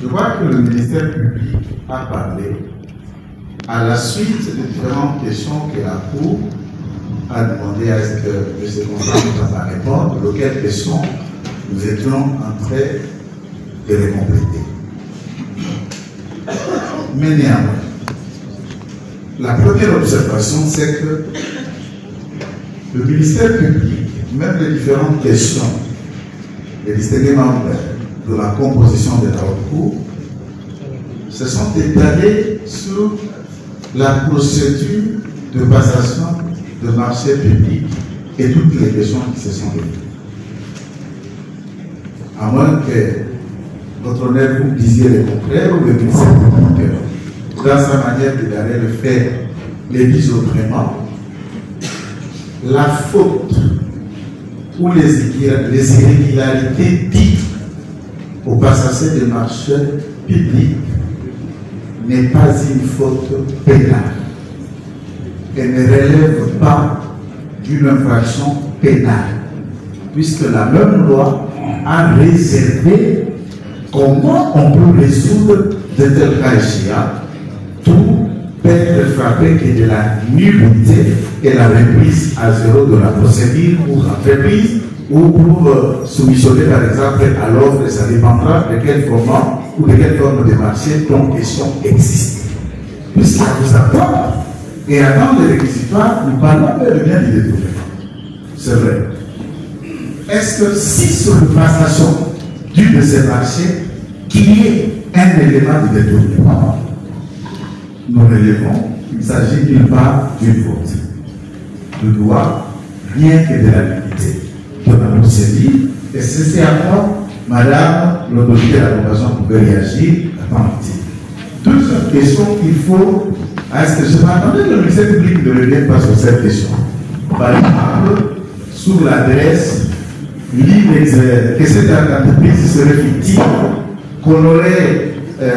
Je crois que le ministère public a parlé à la suite des différentes questions que la Cour a demandé à ce que M. Constant nous a répondre, auxquelles questions nous étions en train de les compléter. Mais néanmoins, la première observation, c'est que le ministère public, même les différentes questions, les distingués membres de la composition de la haute cour, se sont étalés sur la procédure de passation de marché public et toutes les questions qui se sont venues. À moins que votre honneur vous disiez le contraire ou le ministère public, dans sa manière de garder le fait, les dise autrement, la faute ou les irrégularités dites au passage des marchés publics n'est pas une faute pénale. Elle ne relève pas d'une infraction pénale, puisque la même loi a réservé comment on peut résoudre de tels cas échéants. Tout peut être frappé que de la nullité et la reprise à zéro de la procédure pour l'entreprise ou pour soumissionner par exemple à l'offre, ça dépendra de quel format ou de quelle forme de marché dont question existe. Puisqu'il vous attend, et avant le réquisitoire, nous parlons de bien du détournement. C'est vrai. Est-ce que si sur la passation d'une de ces marchés, qui est un élément de détournement, nous relevons qu'il s'agit d'une part d'une faute. De droit, rien que de la nullité de la procédure, et c'est à quoi Madame l'autorité de la compassion pouvait réagir à temps utile. Deuxième question qu'il faut, est-ce que je m'attendais que le ministère public ne revienne pas sur cette question? Par exemple, sur l'adresse, que cette entreprise serait fictive, qu'on aurait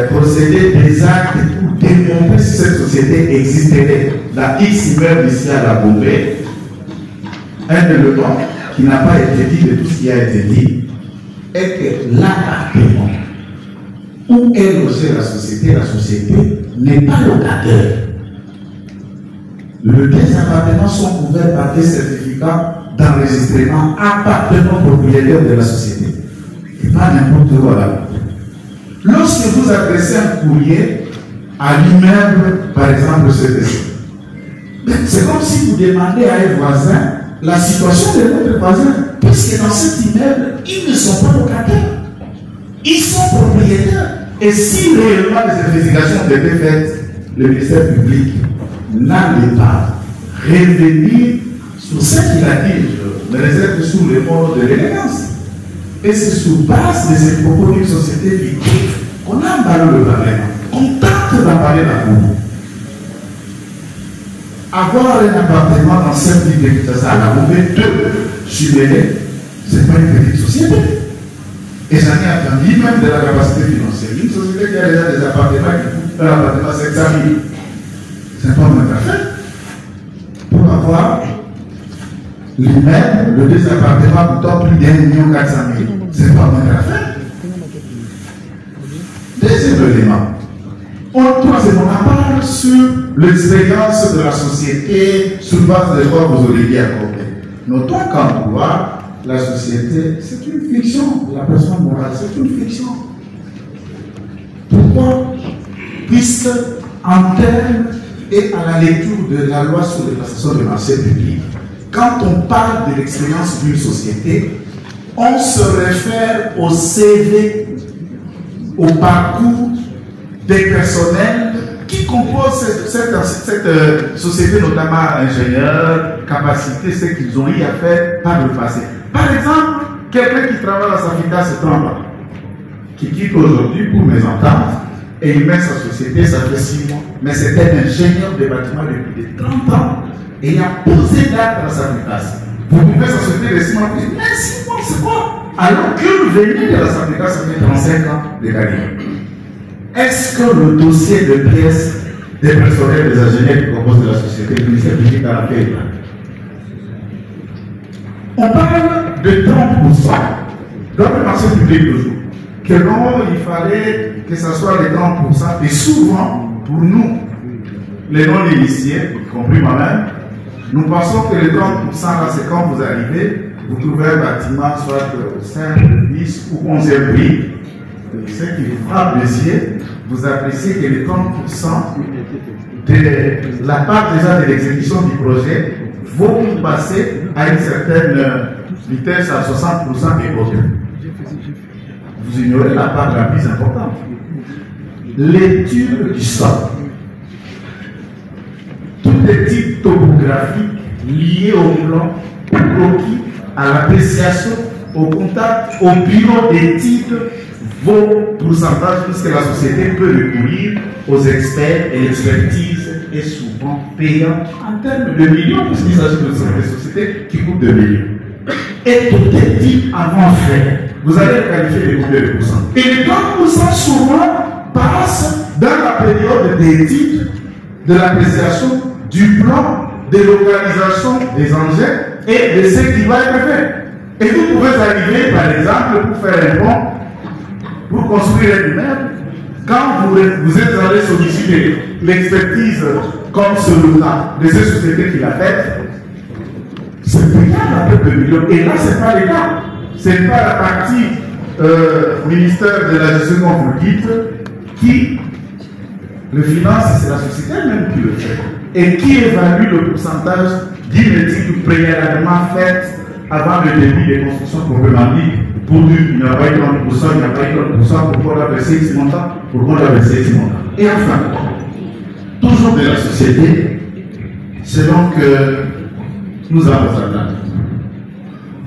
procédé des actes pour démontrer si cette société existait. La X immeuble ici à la Bombay, un élément qui n'a pas été dit de tout ce qui a été dit, est que l'appartement où est logée la société n'est pas locataire. Les deux appartements sont couverts par des certificats d'enregistrement appartenant propriétaire de la société. Et pas n'importe où à la Bombay. Lorsque vous adressez un courrier à l'immeuble, par exemple, c'est comme si vous demandez à un voisin la situation de votre voisin, puisque dans cet immeuble, ils ne sont pas locataires. Ils sont propriétaires. Et si réellement les investigations étaient faites, le ministère public n'allait pas revenir sur ce qu'il a dit, je me réserve sous le mot de l'élégance. Et c'est sur base de ces propos d'une société fictive qu'on a emballé le Parlement. On tente d'emballer la Cour. Avoir un appartement dans cette ville de Kinshasa à la Bombay, 2 jumelés, ce n'est pas une petite société. Et j'en ai entendu même de la capacité financière. Une société qui a déjà des appartements qui coûtent un appartement 500 000. Ce n'est pas notre affaire. Pour avoir l'immeuble, le 2 appartements coûtant plus d'1 400 000. Ce n'est pas notre affaire. Deuxième élément. Troisièmement, on parle sur l'expérience de la société sur base de quoi vous auriez accordé. Notons qu'en droit, la société, c'est une fiction. La personne morale, c'est une fiction. Pourquoi? Puisque, en termes et à la lecture de la loi sur les prestations de marché public, quand on parle de l'expérience d'une société, on se réfère au CV, au parcours des personnels qui composent cette société, notamment ingénieurs, capacités, ce qu'ils ont eu à faire par le passé. Par exemple, quelqu'un qui travaille à Safrika se trompe, qui quitte aujourd'hui pour mes ententes, et il met sa société, ça fait 6 mois. Mais c'était un ingénieur des bâtiments depuis 30 ans. Et il a posé date dans Safrika. Vous pouvez sa société de 6 mois, mais 6 mois, c'est quoi? Alors que le venir de la Safrika, ça fait 35 ans de carrière. Est-ce que le dossier de pièces des personnels, des ingénieurs qui composent de la société, le ministère public a fait. On parle de 30% dans le marché public toujours. Que non, il fallait que ce soit les 30%. Et souvent, pour nous, les non-initiés, y compris moi-même, nous pensons que les 30%, là, c'est quand vous arrivez, vous trouvez un bâtiment, soit de 5, 10 ou 11e prix. Ce qui vous frappe les yeux, vous appréciez que les 30% de la part déjà de l'exécution du projet vont passer à une certaine vitesse à 60% des projets. Vous ignorez la part la plus importante. L'étude du sol. Toutes les types topographiques liées au plan, au croquis, à l'appréciation, au contact, au bureau d'études, vos pourcentages, puisque la société peut recourir aux experts et l'expertise est souvent payante en termes de millions, puisqu'il s'agit de sociétés qui coûtent 2 millions. Et tout est dit avant fait. Vous allez le qualifier de combien de pourcents? Et les 30% souvent passent dans la période d'étude, de l'appréciation, du plan, de localisation des engins et de ce qui va être fait. Et vous pouvez arriver, par exemple, pour faire un pont, pour construire un immeuble, quand vous êtes allé solliciter l'expertise comme celui-là de ces sociétés qui l'a faite, c'est payant à peu de millions. Et là, ce n'est pas le cas. Ce n'est pas la partie ministère de la gestion, comme vous le dites, qui le finance, c'est la société même qui le fait. Et qui évalue le pourcentage d'une étude préalablement faite avant le début des constructions proprement dit. Pour dire qu'il n'y a pas eu 30%, il n'y a pas eu 30%, pourquoi on a versé X montant, pourquoi on a versé X montant. Et enfin, toujours de la société, selon que nous avons atteint,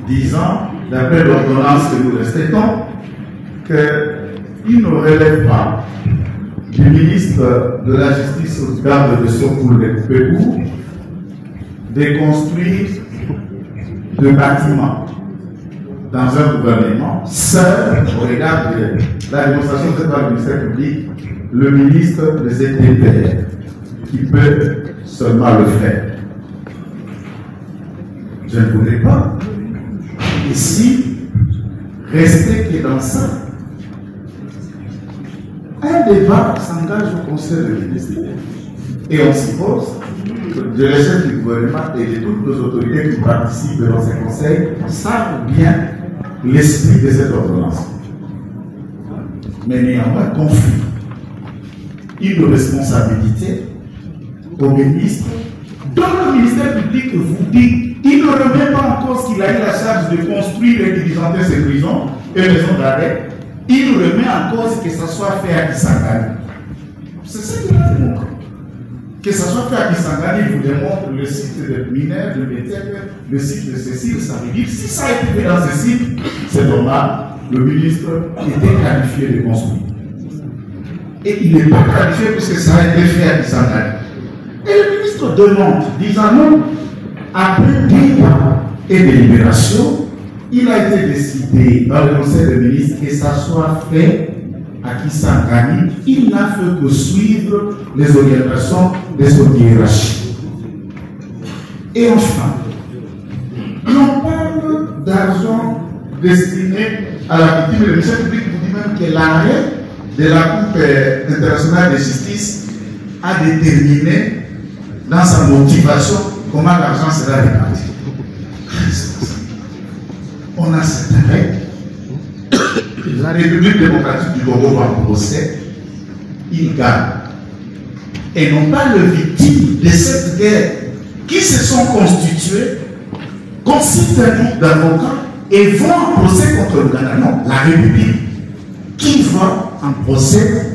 disant, d'après l'ordonnance que nous respectons, qu'il ne relève pas du ministre de la Justice au garde de Sceaux pour les Pépou de construire de bâtiments dans un gouvernement seul au regard de la démonstration faite par le ministère public, le ministre des ETPR qui peut seulement le faire. Je ne voudrais pas ici rester que dans ça. Un débat s'engage au Conseil de ministres et on suppose que de l'échelle du gouvernement et de toutes nos autorités qui participent dans ces conseils savent bien l'esprit de cette ordonnance. Mais néanmoins, confie une responsabilité au ministre dont le ministère public vous dit il ne remet pas en cause qu'il a eu la charge de construire et diligenter ces prisons et maisons d'arrêt. Il remet en cause que ça soit fait à Kisangani. C'est ce qu'il a démontré. Que ça soit fait à Kisangani, il vous démontre le site de mineurs, de métèques, le site de Cécile, ça veut dire si ça a été fait dans ce site, c'est normal, le ministre était qualifié de construire. Et il n'est pas qualifié puisque ça a été fait à Kisangani. Et le ministre demande, disant non, après débat et délibération, il a été décidé dans le Conseil des ministres que ça soit fait à Kisangani. Il n'a fait que suivre les orientations de son hiérarchie. Et enfin, on parle d'argent destiné à la victime. Le ministère public vous dit même que l'arrêt de la Cour internationale de justice a déterminé dans sa motivation comment l'argent sera réparti. On a cette règle. La République démocratique du Congo va procès, il gagne. Et non pas les victimes de cette guerre qui se sont constituées, constituent un groupe d'avocats et vont en procès contre le Ghana. Non, la République qui va en procès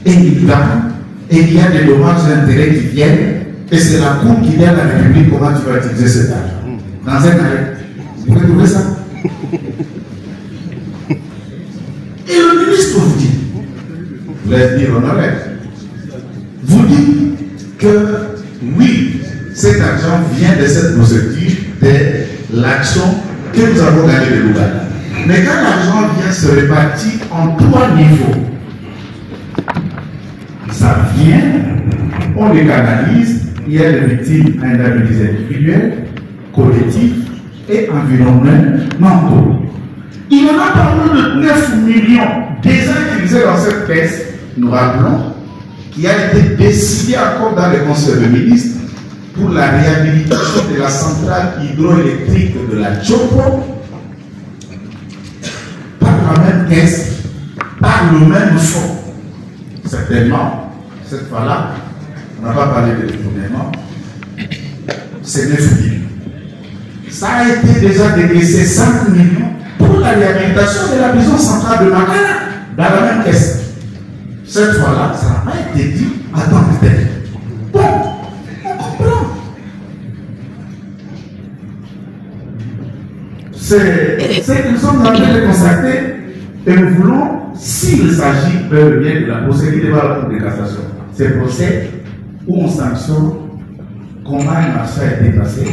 et il gagne. Et il y a des dommages et intérêts qui viennent. Et c'est la Cour qui dit à la République comment tu vas utiliser cet argent. Dans un arrêt. Vous pouvez trouver ça? Et le ministre vous dit, vous l'avez dit honoré, vous dit que oui, cet argent vient de cette procédure de l'action que nous avons gagnée de l'Ouganda. Mais quand l'argent vient se répartir en 3 niveaux, ça vient on les canalise, il y a des victimes indemnisées individuelles, collectives et environnementaux. Il en a parlé de 9 millions déjà utilisés dans cette caisse. Nous rappelons qu'il a été décidé encore dans le Conseil des ministres pour la réhabilitation de la centrale hydroélectrique de la Tchopo par la même caisse, par le même fonds. Certainement, cette fois-là, on n'a pas parlé de détournement, c'est 9 millions. Ça a été déjà décaissé 5 millions pour la réhabilitation de la maison centrale de Makala dans la même caisse. Cette fois-là, ça n'a pas été dit à temps de tête. Bon, on comprend. C'est ce que nous sommes en train de constater et nous voulons, s'il s'agit bien de la procédure devant la Cour de cassation, ces procès où on sanctionne comment un marché a été passé,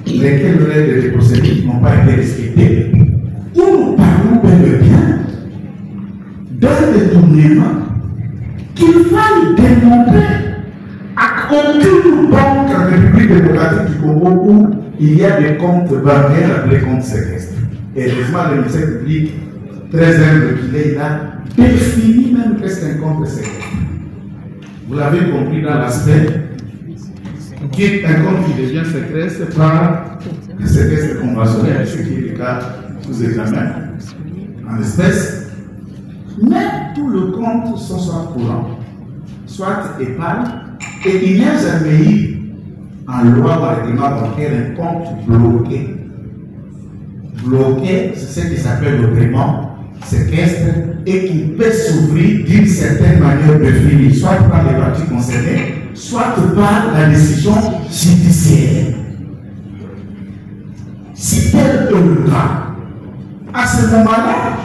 lesquelles règles des procédures n'ont pas été respectées, où nous parlons bien d'un détournement qu'il faille démontrer à aucune banque en République démocratique du Congo où il y a des comptes bancaires appelés comptes séquestres. Et heureusement, le ministère public, très humble qu'il est, il a défini même qu'est-ce qu'un compte séquestre. Vous l'avez compris dans l'aspect qu'un compte qui devient séquestre par un séquestre conventionnel, ce qui est le cas sous examen en espèces. Mais tout le compte sont soit courant, soit épargne, et il n'y a jamais eu en loi ou en règlement bancaire un compte bloqué. Bloqué, c'est ce qui s'appelle le paiement séquestre et qui peut s'ouvrir d'une certaine manière définie, soit par les parties concernées, soit par la décision judiciaire. Si tel est le cas, à ce moment-là,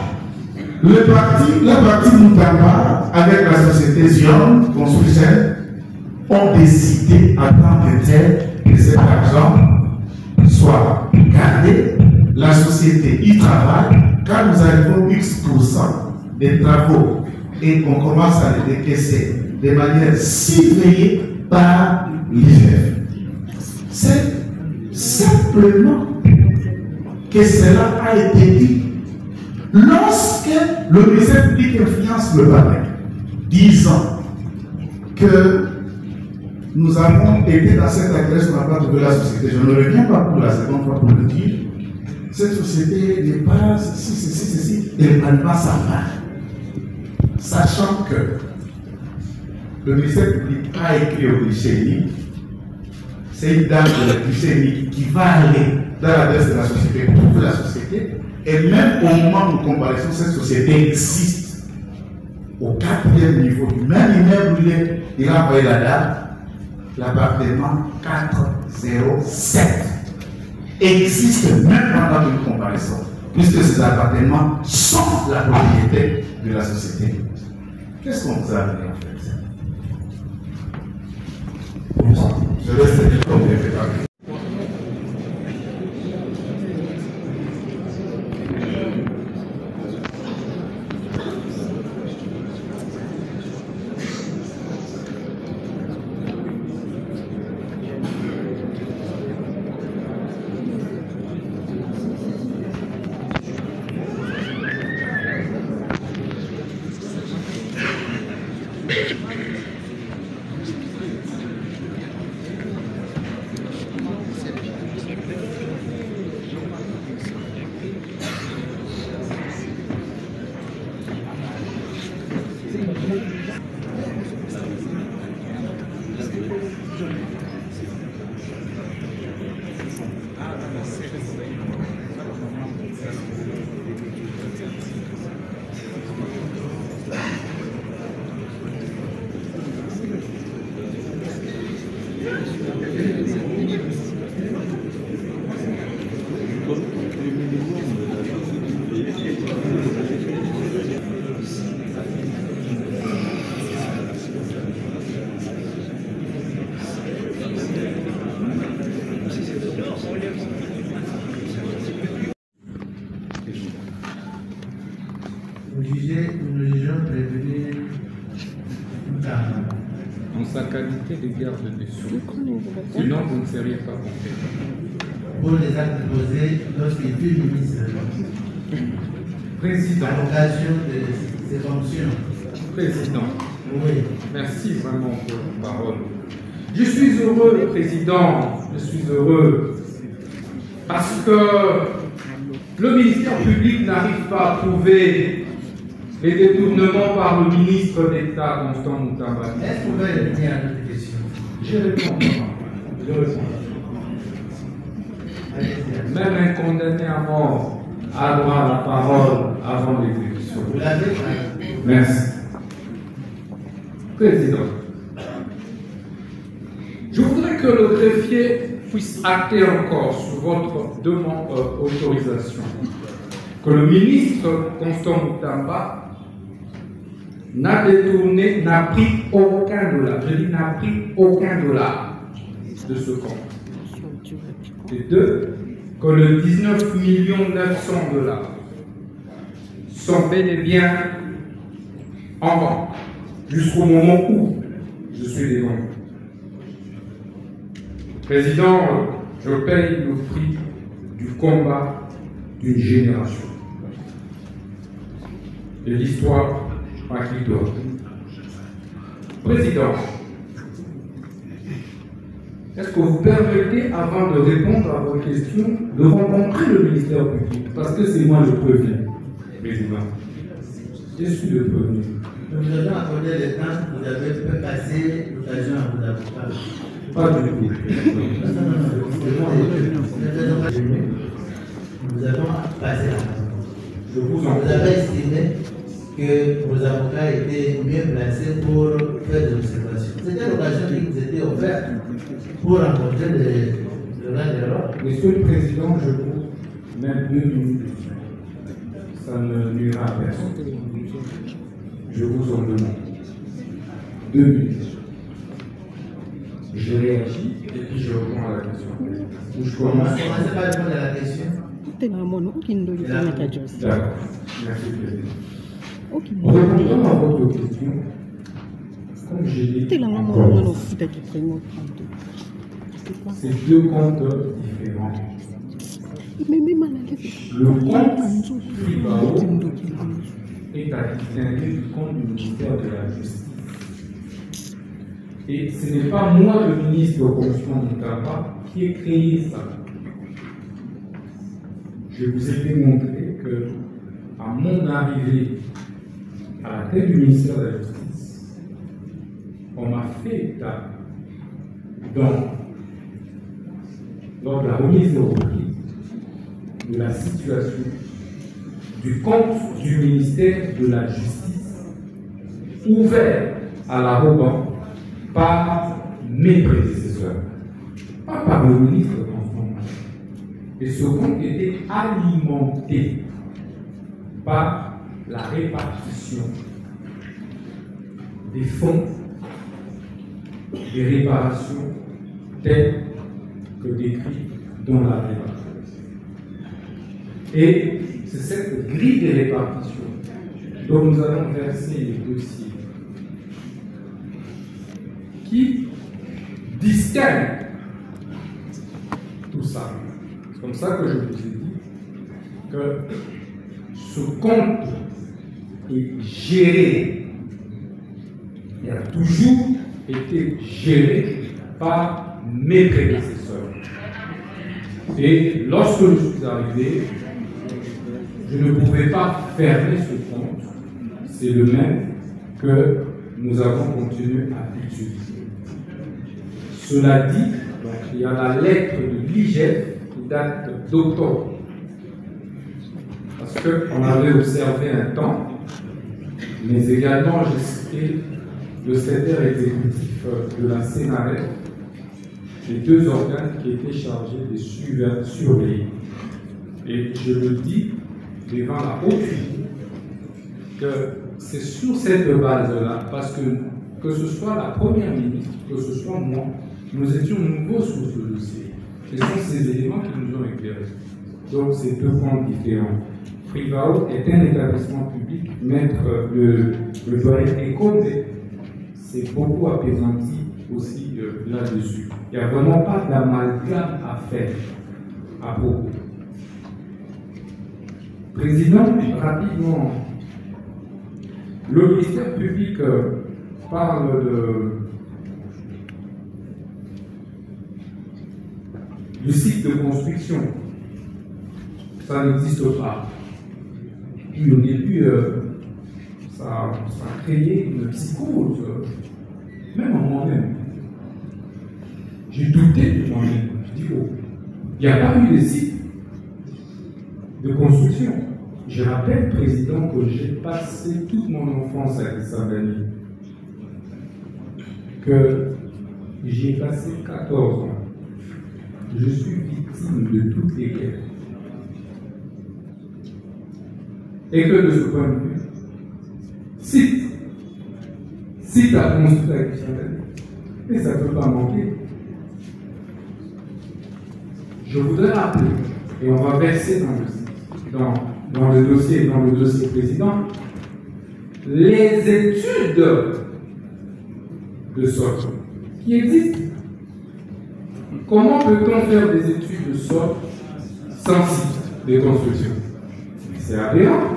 la partie Moutamba, avec la société Zion Construction, ont décidé à temps de tel que cet argent soit gardé, la société y travaille, quand nous arrivons X% des travaux et qu'on commence à les décaisser de manière surveillée par l'IGF. C'est simplement que cela a été dit. Lorsque le ministère public influence le barème, disant que nous avons été dans cette agresse sur la part de la société, je ne reviens pas pour la seconde fois pour le dire, cette société n'est pas ceci, elle n'a pas sa main. Sachant que le ministère public a écrit au guichet, c'est une dame de la guichet qui va aller dans l'adresse de la société, pour la société. Et même au moment où nous comparaissons, cette société existe au 4e niveau. Même immeuble, il a envoyé la date, l'appartement 407 existe même pendant une comparaison, puisque ces appartements sont la propriété de la société. Qu'est-ce qu'on vous a amené en fait? Je laisse dire comme je vais parler. en sa qualité de garde des Sceaux. Sinon, vous ne seriez pas compétent. Pour les actes posés lorsqu'il fut ministre. Président. À l'occasion de ses fonctions. Président. Oui. Merci vraiment pour la parole. Je suis heureux, Président, je suis heureux parce que le ministère public n'arrive pas à trouver les détournements par le ministre d'État, Constant Moutamba. Est-ce que vous pouvez répondre à notre question? Je réponds. Je réponds. Même un condamné à mort a droit à la parole avant l'exécution. Vous l'avez fait. Merci. Président, je voudrais que le greffier puisse acter encore sur votre demande d'autorisation que le ministre Constant Moutamba n'a détourné, n'a pris aucun dollar. Je dis n'a pris aucun dollar de ce compte. Et deux, que le 19 900 000 $ sont bel et bien en banque jusqu'au moment où je suis devant vous. Président, je paye le prix du combat d'une génération. Et l'histoire m'a quitté. Président, est-ce que vous permettez, avant de répondre à vos questions, de rencontrer le ministère public? Parce que c'est moi le prévenu, Président. Je suis le prévenu. Nous avons accordé le temps, vous avez fait passer l'occasion à vos avocats. Pas du tout. Nous avons passé la main. Je vous en Vous avez estimé que vos avocats étaient mieux placés pour faire des observations. C'était l'occasion qui vous était offerte pour rencontrer le grand erreur. Monsieur le Président, je vous même 2 minutes. Ça ne nuira à personne. Je vous en demande 2 minutes. Je réagis et puis je réponds à la question. Où je commence. Commencez par répondre à la question. D'accord. Merci, Président. Répondons à votre question. Comme j'ai dit, c'est 2 comptes différents. Le compte Fribao est à distinguer du compte du ministère de la Justice. Et ce n'est pas moi, le ministre Constant Moutamba, qui ai créé ça. Je vous ai démontré que, à mon arrivée à la tête du ministère de la Justice, on m'a fait état lors de la remise de reprise de la situation du compte du ministère de la Justice ouvert à la l'arrogance par mes prédécesseurs, pas par le ministre Constant. Et ce compte était alimenté par la répartition des fonds, des réparations telles que décrites dans la répartition. Et c'est cette grille de répartition dont nous allons verser les dossiers qui distingue tout ça. C'est comme ça que je vous ai dit que ce compte est géré, il a toujours été géré par mes prédécesseurs. Et lorsque je suis arrivé, je ne pouvais pas fermer ce compte. C'est le même que nous avons continué à utiliser. Cela dit, il y a la lettre de l'IGF qui date d'octobre. Parce qu'on avait observé un temps, mais également j'ai cité le secrétaire exécutif de la CNRF, les 2 organes qui étaient chargés de surveiller. Et je le dis devant la haute figure que c'est sur cette base-là, parce que ce soit la première ministre, que ce soit moi, nous étions nouveaux sur ce dossier. Ce sont ces éléments qui nous ont éclairés. Donc, c'est 2 points différents. Fribao est un établissement public, maître le doyen École, c'est beaucoup apaisanti aussi là-dessus. Il n'y a vraiment pas d'amalgame à faire à propos. Président, rapidement, le ministère public parle du site de construction. Ça n'existe pas. Puis au début, ça a créé une psychose, même en moi-même. J'ai douté de moi-même. Je dis, oh, il n'y a pas eu de site de construction. Je rappelle, Président, que j'ai passé toute mon enfance à Kisangani, que j'ai passé 14 ans. Je suis victime de toutes les guerres. Et que de ce point de vue, site à construire avec Kisangani, et ça ne peut pas manquer. Je voudrais rappeler, et on va verser dans le dossier président, les études de sol qui existent. Comment peut-on faire des études de sol sans site de construction? C'est aberrant.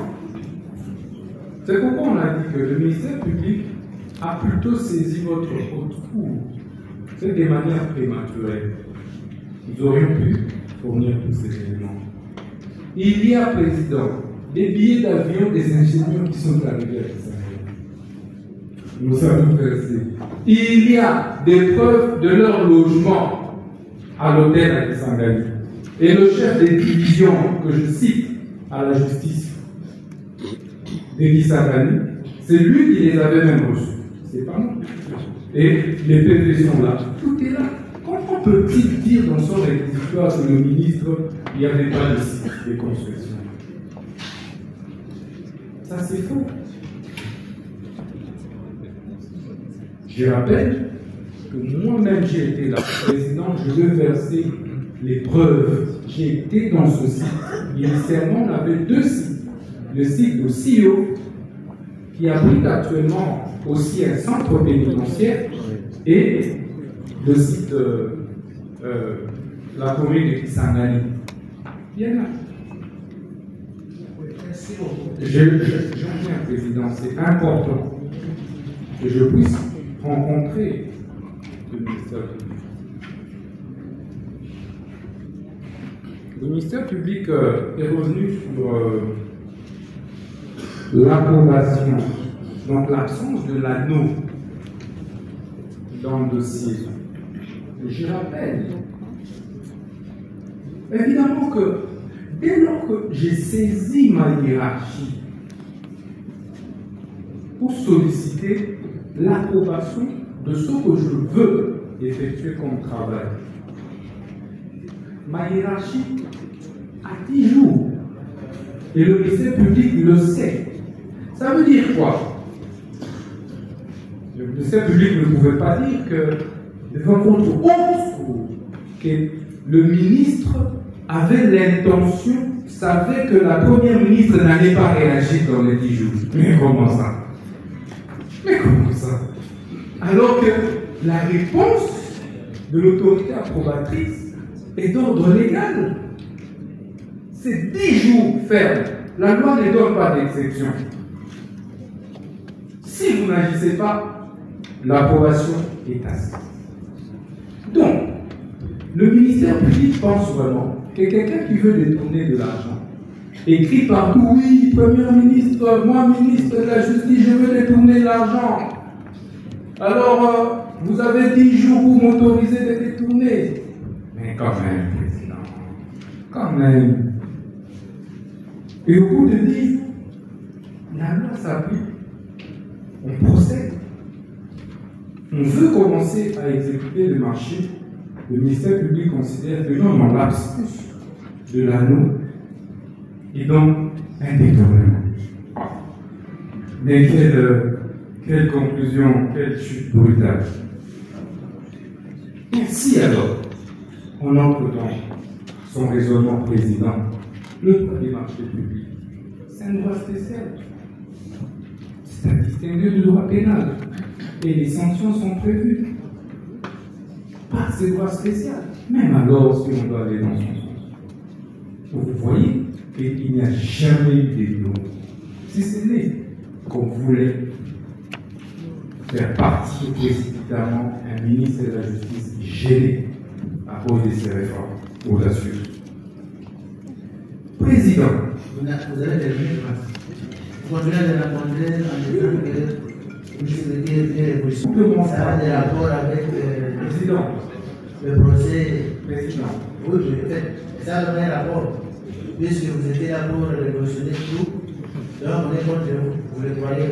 C'est pourquoi on a dit que le ministère public a plutôt saisi votre recours. C'est de manière prématurée. Nous aurions pu fournir tous ces éléments. Il y a, Président, des billets d'avion des ingénieurs qui sont arrivés à Kisangani. Nous sommes versés. Il y a des preuves de leur logement à l'hôtel à Kisangani. Et le chef des divisions, que je cite à la justice de Kisangani, c'est lui qui les avait même reçus. C'est pas moi. Et les PV sont là. Tout est là. Comment peut-il dire dans son réquisitoire que le ministre, il n'y avait pas de site de construction? Ça, c'est faux. Je rappelle que moi-même, j'ai été là. Président, je veux verser les preuves. J'ai été dans ce site. Initialement, on avait deux sites. Le site de CEO, qui abrite actuellement aussi un centre pénitentiaire, et le site de la commune de Kisangani. Il y en a. J'en viens, Président, c'est important que je puisse rencontrer le ministère public. Le ministère public est revenu sur l'approbation, donc l'absence de l'anneau dans le dossier. Je rappelle, évidemment que dès lors que j'ai saisi ma hiérarchie pour solliciter l'approbation de ce que je veux effectuer comme travail, ma hiérarchie a 10 jours. Et le ministère public le sait. Ça veut dire quoi? Le ministère public ne pouvait pas dire que, devant votre honte, que le ministre avait l'intention, savait que la première ministre n'allait pas réagir dans les 10 jours. Mais comment ça? Mais comment ça? Alors que la réponse de l'autorité approbatrice est d'ordre légal. C'est 10 jours fermes. La loi ne donne pas d'exception. Si vous n'agissez pas, l'approbation est assise. Donc, le ministère public pense vraiment que quelqu'un qui veut détourner de l'argent écrit partout, oui, Premier ministre, moi, ministre de la Justice, je veux détourner de l'argent. Alors, vous avez 10 jours pour m'autoriser de détourner. Mais quand même, Président, quand même. Et au bout de 10 jours, la loi s'applique. On procède. On veut commencer à exécuter le marché. Le ministère public considère que non, dans l'absence de l'anneau, et donc un détournement. Mais quelle conclusion, quelle chute brutale. Et si alors, on entre dans son raisonnement président, le droit des marchés publics, c'est un droit spécial. C'est à distinguer du droit pénal. Et les sanctions sont prévues. par ces lois spéciales, même alors si on doit aller dans son sens. Vous voyez qu'il n'y a jamais eu des lois. Si ce n'est qu'on voulait faire partir précipitamment un ministre de la Justice gêné à cause de ces réformes audacieuses. Président. Vous avez terminé, vous continuez de répondre en disant que vous souhaitez bien révolution. Ça a des rapports avec Président. Le procès. Président. Oui, je fais. Ça a un rapport. Puisque vous étiez là pour révolutionner tout, donc on est contre vous. Vous le croyez.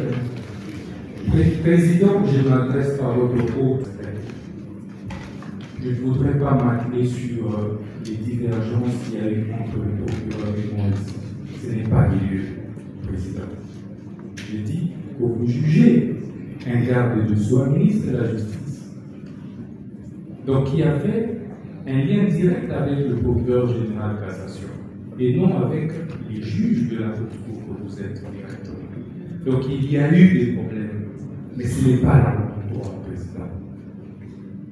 Président, je m'adresse par votre haute. Je ne voudrais pas m'atteler sur les divergences qu'il y a eu entre le procureur et moi ici. Ce n'est pas lieu, Président. Je dis que vous jugez un garde de soi, ministre de la Justice, donc qui avait un lien direct avec le procureur général de cassation, et non avec les juges de la haute cour que vous êtes directement. Donc il y a eu des problèmes. Mais ce n'est pas là le droit, Président.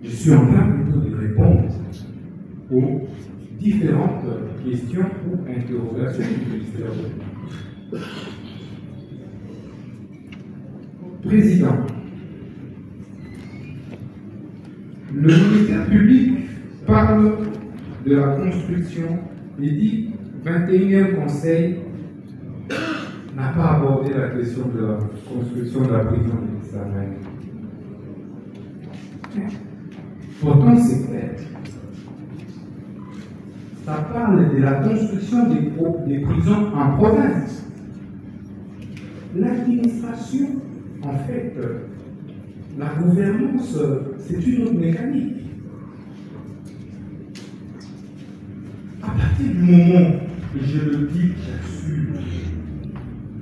Je suis en train plutôt de répondre aux différentes questions ou interrogations du ministère de l'État. Président, le ministère public parle de la construction et dit 21e conseil n'a pas abordé la question de la construction de la prison de l'Israël. Pourtant, c'est clair. Ça parle de la construction des prisons en province. L'administration, en fait, la gouvernance, c'est une autre mécanique. À partir du moment, et je le dis, j'assume,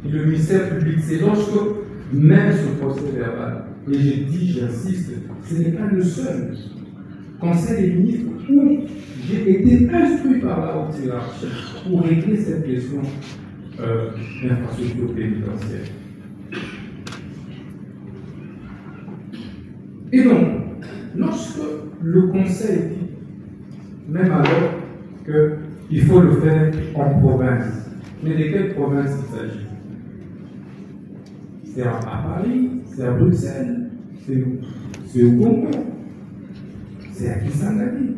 et le ministère public, c'est lorsque même ce procès verbal, et j'ai dit, j'insiste, ce n'est pas le seul conseil des ministres où j'ai été instruit par la haute hiérarchie pour régler cette question d'infrastructure pénitentiaire. Et donc, lorsque le conseil dit, même alors qu'il faut le faire en province, mais de quelle province il s'agit? C'est à Paris, c'est à Bruxelles, c'est au Congo, c'est à Kisangani.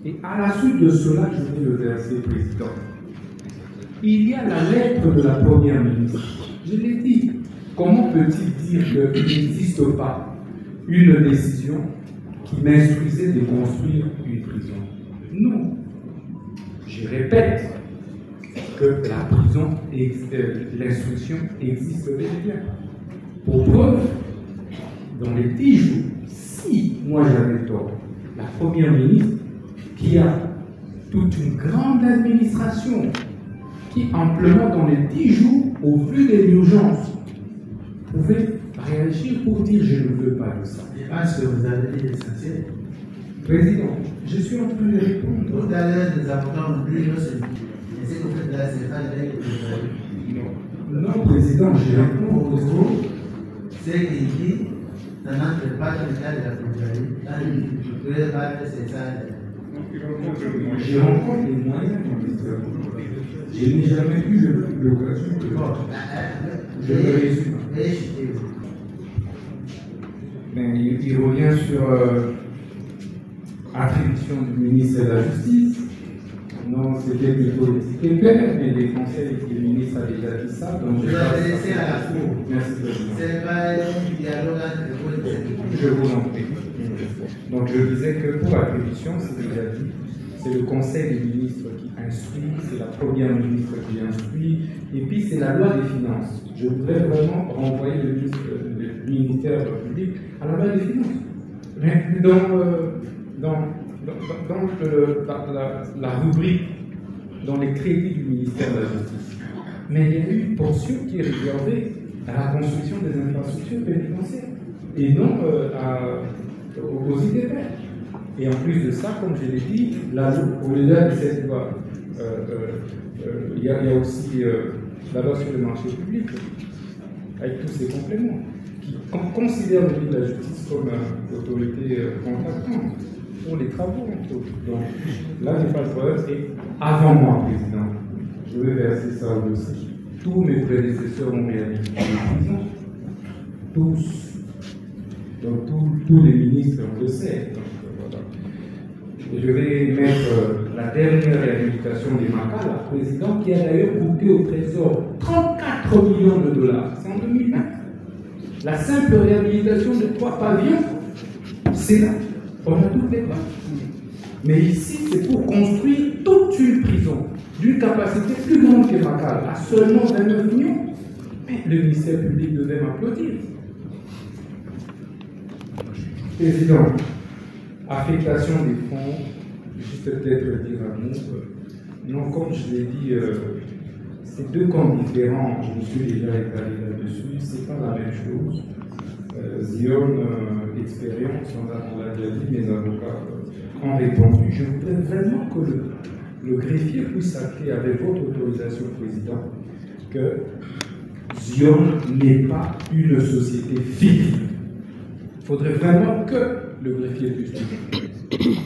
Et à la suite de cela, je vais le verser, Président. Il y a la lettre de la Première ministre. Je l'ai dit. Comment peut-il dire qu'il n'existe pas une décision qui m'instruisait de construire une prison? Non. Je répète que la prison, l'instruction existe bel et bien. Pour preuve, dans les 10 jours, si moi j'avais tort, la Première ministre, qui a toute une grande administration, qui amplement dans les 10 jours, au vu de l'urgence, pouvait réagir pour dire je ne veux pas de ça. Je pense que vous avez dit l'essentiel. Président, je suis en train de répondre. Tout à l'heure, nous avons oublié nos services. Et ce que vous faites là, c'est pas le que vous avez. Non, Président, je réponds au gros. Ce qu'il dit, ça n'entre pas dans le cas de la plaidoirie. Là, le procureur c'est ça. Je rencontre les moyens du ministère. Je n'ai jamais eu l'occasion de je me résume. Mais il revient sur attribution du ministre de la Justice. Non, c'était plutôt l'étiquette, mais les conseils du ministre a déjà dit ça. Donc je vais adresser à la Cour. Merci, Président. Ce n'est pas un dialogue entre vous et je vous en prie. Donc je disais que pour l'attribution, c'est déjà dit, c'est le conseil des ministres qui instruit, c'est la première ministre qui instruit, et puis c'est la loi des finances. Je voudrais vraiment renvoyer le ministère public à la loi des finances. Mais dans la rubrique, dans les crédits du ministère de la Justice, mais il y a eu une portion qui est réservée à la construction des infrastructures pénitentiaires, et non aux IDP. Et en plus de ça, comme je l'ai dit, au-delà de cette loi, il y a aussi la loi sur le marché public, avec tous ces compléments, qui considère le ministre de la Justice comme l'autorité contractante pour les travaux, entre autres. Donc là, je n'ai pas le problème. Et avant moi, Président, je vais verser ça aussi. Tous mes prédécesseurs ont réalisé les prisons. Tous. Donc tous les ministres, on le sait. Donc, voilà. Je vais mettre la dernière réhabilitation des Makala, président, qui a d'ailleurs coûté au Trésor 34 millions de dollars. C'est en 2020. La simple réhabilitation de 3 pavillons, c'est là. On a toutes les preuves. Mais ici, c'est pour construire toute une prison d'une capacité plus grande que Makala, à seulement 29 millions. Mais le ministère public devait m'applaudir. Président, affectation des fonds, juste peut-être dire un mot. Non, comme je l'ai dit, c'est deux camps différents. Je me suis déjà étalé là-dessus. C'est pas la même chose. Zion, expérience, on l'a déjà dit, mes avocats ont répondu. Je voudrais vraiment que le greffier puisse acter avec votre autorisation, Président, que Zion n'est pas une société fictive. Il faudrait vraiment que le greffier puisse dire,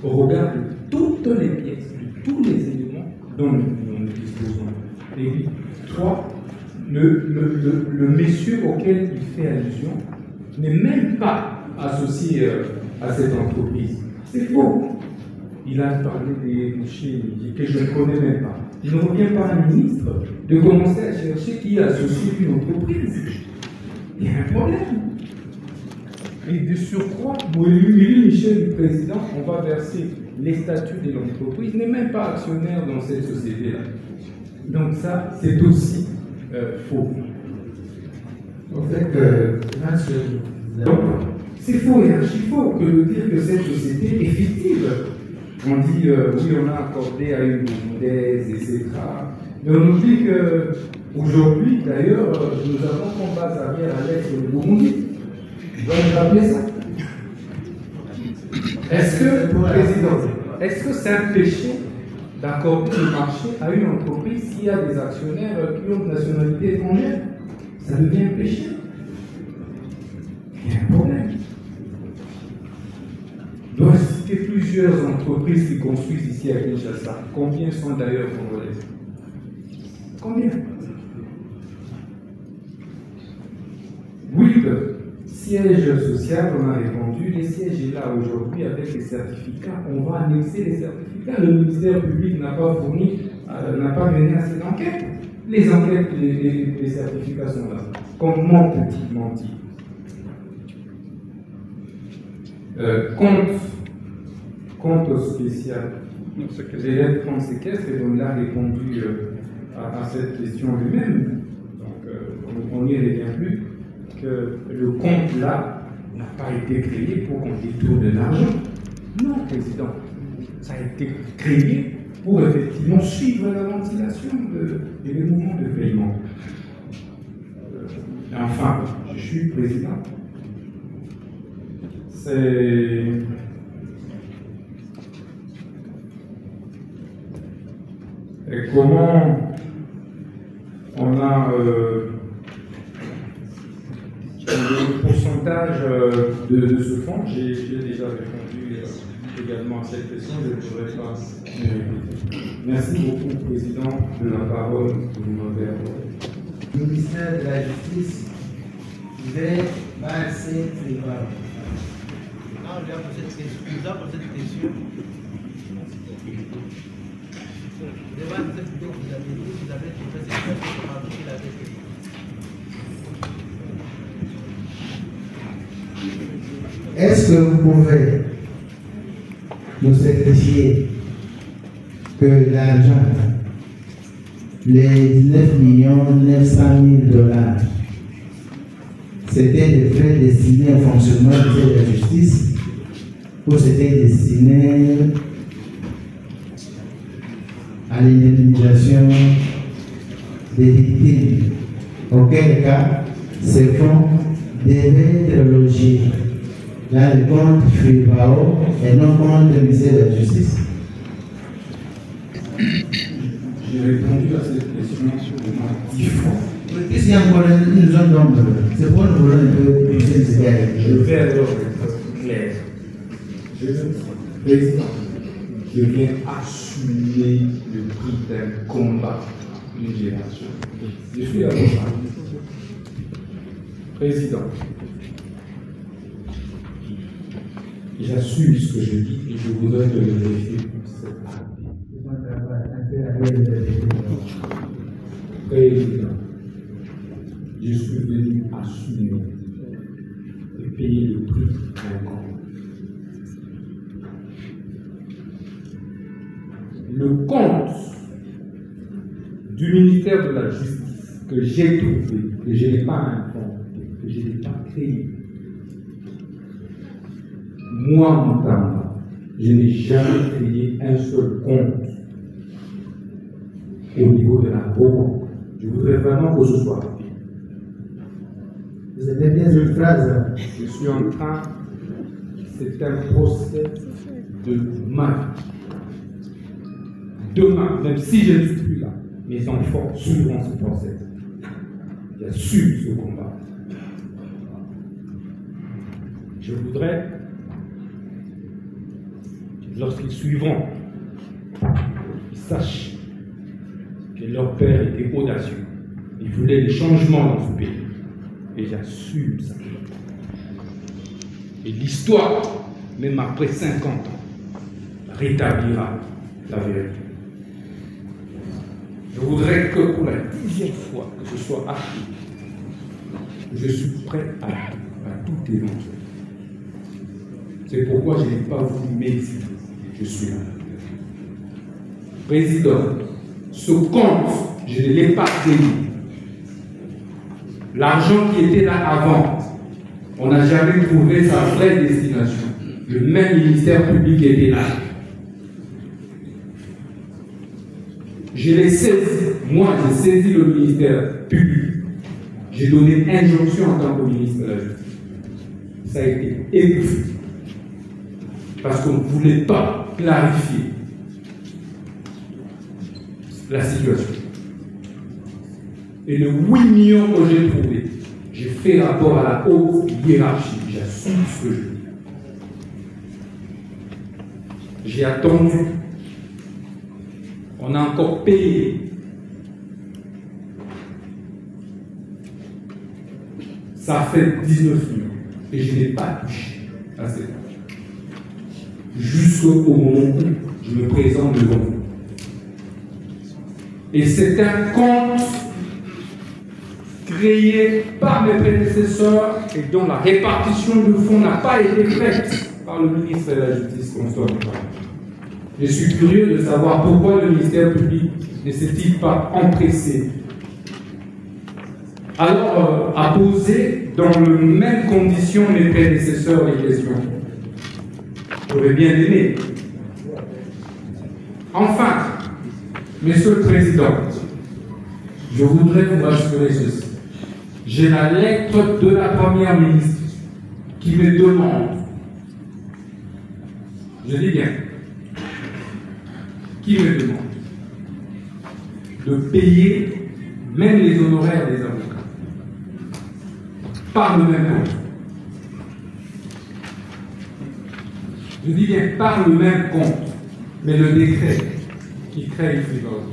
au regard de toutes les pièces, de tous les éléments dont nous disposons. Et puis, 3, le monsieur auquel il fait allusion n'est même pas associé à cette entreprise. C'est faux. Il a parlé des bouchers que je ne connais même pas. Il ne revient pas à un ministre de commencer à chercher qui associe une entreprise. Il y a un problème. Et de surcroît, Louis Michel, le président, on va verser les statuts de l'entreprise, n'est même pas actionnaire dans cette société-là. Donc ça, c'est aussi faux. En fait, c'est faux et archi faux que de dire que cette société est fictive. On dit, oui, on a accordé à une Burundaise, etc. Mais on oublie qu'aujourd'hui, d'ailleurs, nous avons comme base arrière à l'est du Burundi. Je dois me rappeler ça. Est-ce que, Président, est-ce que c'est un péché d'accorder le marché à une entreprise qui a des actionnaires qui ont de nationalité étrangère? Ça devient un péché. Il y a un problème. Je dois citer plusieurs entreprises qui construisent ici à Kinshasa. Combien sont d'ailleurs congolaises? Combien? 8 sièges sociaux, on a répondu. Les sièges est là aujourd'hui avec les certificats. On va annexer les certificats. Le ministère public n'a pas fourni, n'a pas mené assez d'enquêtes. Les enquêtes, les certificats sont là. Comment peut-il mentir? Compte spécial. L'élève prend séquestre et donc il a répondu à cette question lui-même. Donc on n'y revient plus que le compte là n'a pas été créé pour qu'on détourne de l'argent. Non, Président. Ça a été créé pour effectivement suivre la ventilation et les mouvements de paiement. Enfin, je suis président. C'est... Et comment on a le pourcentage de ce fonds? J'ai déjà répondu également à cette question, je ne pourrais pas me répéter. Merci beaucoup, Président, de la parole que vous m'avez accordée. Le ministère de la Justice devait passer prévoir. Quand on a posé cette question, devant cette vidéo que vous avez dit, vous avez trouvé cette question pendant qu'il avait fait. Est-ce que vous pouvez nous certifier que l'argent, les 19 900 000 $, c'était des frais destinés au fonctionnement de la justice ou c'était destiné à l'indemnisation des victimes? Auquel cas, ces fonds devaient être logés dans le compte FIBAO et non compte du ministère de la Justice. J'ai répondu à cette question sur 10 fois. Qu'est-ce qu'il y a encore une zone d'ombre? C'est pour nous voler un peu plus de Je vais alors être clair. Je viens assumer le prix d'un combat d'une génération. Je suis avocat. Président. J'assume ce que je dis et je voudrais te le vérifier pour cette année. Président. Je suis venu assumer et payer le prix d'un combat. Le compte du ministère de la Justice que j'ai trouvé, que je n'ai pas inventé, que je n'ai pas créé, moi, Moutamba, je n'ai jamais créé un seul compte au niveau de la banque. Je voudrais vraiment que ce soit rapide. Vous avez bien une phrase. Je suis en train, c'est un procès de ma vie. Demain, même si je ne suis plus là, mes enfants suivront ce procès. J'assume ce combat. Je voudrais, lorsqu'ils suivront, ils sachent que leur père était audacieux. Il voulait des changements dans ce pays. Et j'assume ça. Et l'histoire, même après 50 ans, rétablira la vérité. Je voudrais que pour la 10e fois que ce soit acquis, je suis prêt à tout éventuel. C'est pourquoi je n'ai pas voulu m'exiler. Je suis là. Président, ce compte, je ne l'ai pas payé. L'argent qui était là avant, on n'a jamais trouvé sa vraie destination. Le même ministère public était là. Je l'ai saisi, moi j'ai saisi le ministère public. J'ai donné injonction en tant que ministre de la Justice. Ça a été étouffé. Parce qu'on ne voulait pas clarifier la situation. Et le 8 millions que j'ai trouvé, j'ai fait rapport à la haute hiérarchie. J'assume ce que je dis. J'ai attendu. On a encore payé. Ça fait 19 millions. Et je n'ai pas touché à cet argent. Jusqu'au moment où je me présente devant vous. Et c'est un compte créé par mes prédécesseurs et dont la répartition de fonds n'a pas été faite par le ministre de la Justice, Constant. Je suis curieux de savoir pourquoi le ministère public ne s'est-il pas empressé alors à poser dans les mêmes conditions mes prédécesseurs les questions. J'aurais bien aimé. Enfin, Monsieur le Président, je voudrais vous rassurer ceci. J'ai la lettre de la Première ministre qui me demande, je dis bien, qui me demande de payer même les honoraires des avocats par le même compte. Je dis bien par le même compte, mais le décret qui crée le frivole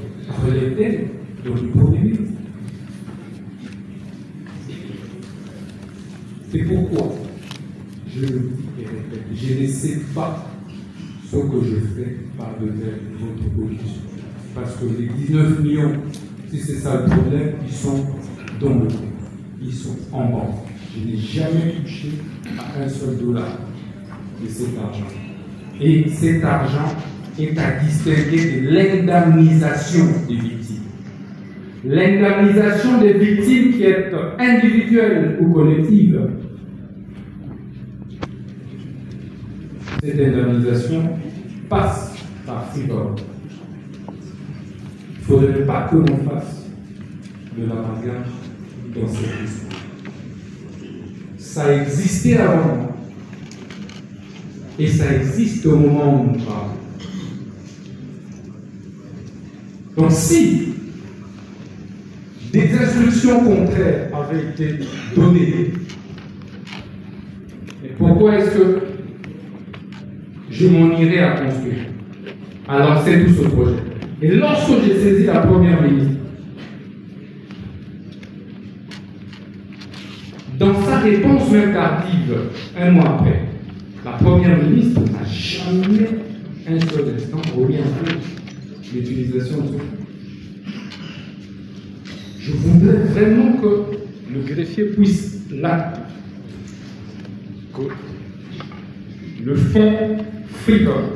relève du Premier ministre. C'est pourquoi je le dis et répète, je ne sais pas ce que je fais par devers votre position. Parce que les 19 millions, si c'est ça le problème, ils sont dans le compte. Ils sont en banque. Je n'ai jamais touché à un seul dollar de cet argent. Et cet argent est à distinguer de l'indemnisation des victimes. L'indemnisation des victimes qui est individuelle ou collective. Cette indemnisation passe par frivole. Il ne faudrait pas que l'on fasse de l'amalgame dans cette histoire. Ça existait avant moi. Et ça existe au moment où nous parlons. Donc si, des instructions contraires avaient été données. Et pourquoi est-ce que je m'en irais à construire, à lancer tout ce projet? Et lorsque j'ai saisi la première ministre, dans sa réponse même tardive, un mois après, la première ministre n'a jamais un seul instant remis en cause l'utilisation de ce fonds. Je voudrais vraiment que le greffier puisse là, que le fonds frivole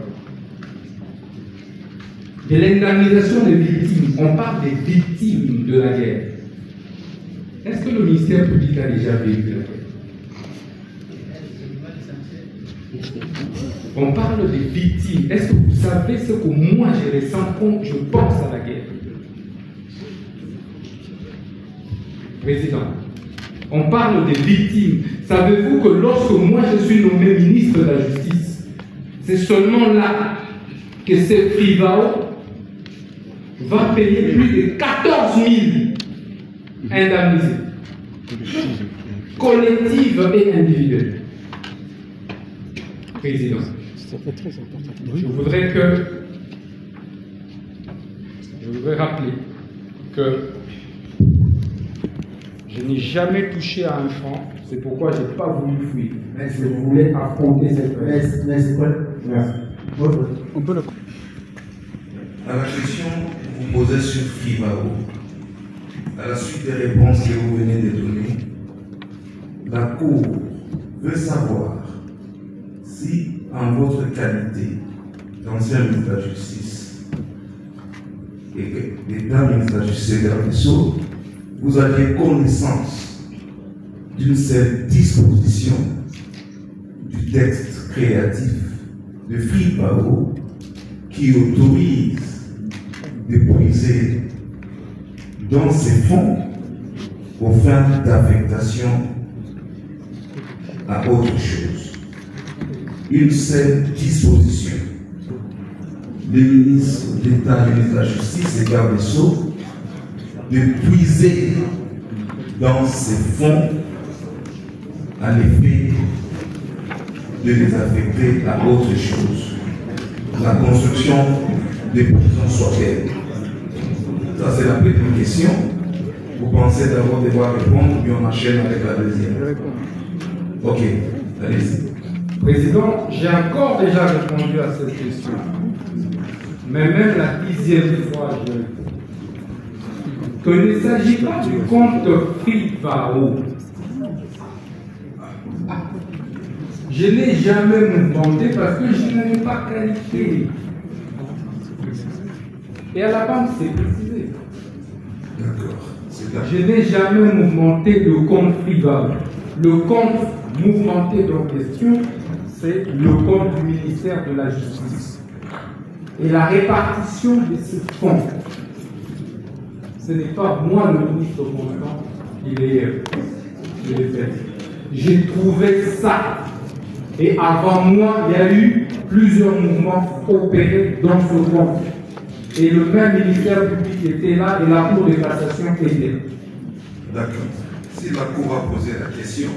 de l'indemnisation des victimes, on parle des victimes de la guerre. Est-ce que le ministère public a déjà vécu la guerre? On parle des victimes. Est-ce que vous savez ce que moi je ressens quand je pense à la guerre? Président, on parle des victimes. Savez-vous que lorsque moi je suis nommé ministre de la Justice, c'est seulement là que ce Frivao va payer plus de 14 000 indemnisés, collectives et individuelles. Président, je voudrais rappeler que je n'ai jamais touché à un franc, c'est pourquoi je n'ai pas voulu fuir. Mais je voulais affronter cette question. Merci. On peut le... À la question que vous posez sur Frivao, à la suite des réponses que vous venez de donner, la Cour veut savoir si, en votre qualité d'ancien ministre de la Justice et d'état ministre de la Justice et garde des Sceaux, vous aviez connaissance d'une seule disposition du texte créatif de Frivao qui autorise de puiser dans ces fonds aux fins d'affectation à autre chose. Une seule disposition. Le ministre d'État, le ministre de la Justice et garde des Sceaux de puiser dans ces fonds à l'effet de les affecter à autre chose. La construction des prisons sorcières. Ça, c'est la première question. Vous pensez d'abord devoir répondre, puis on enchaîne avec la deuxième. Ok, allez-y. Président, j'ai encore déjà répondu à cette question. Mais même la 10e fois, je réponds. Qu'il ne s'agit pas du compte Frivao. Je n'ai jamais mouvementé parce que je n'avais pas qualifié. Et à la banque, c'est précisé. D'accord. Je n'ai jamais mouvementé le compte Frivao. Le compte mouvementé en question, c'est le compte du ministère de la Justice. Et la répartition de ce fonds, ce n'est pas moi le ministre constant qui l'ai fait. J'ai trouvé ça. Et avant moi, il y a eu plusieurs mouvements opérés dans ce compte. Et le même ministère public était là et la Cour de cassation était là. D'accord. Si la Cour a posé la question,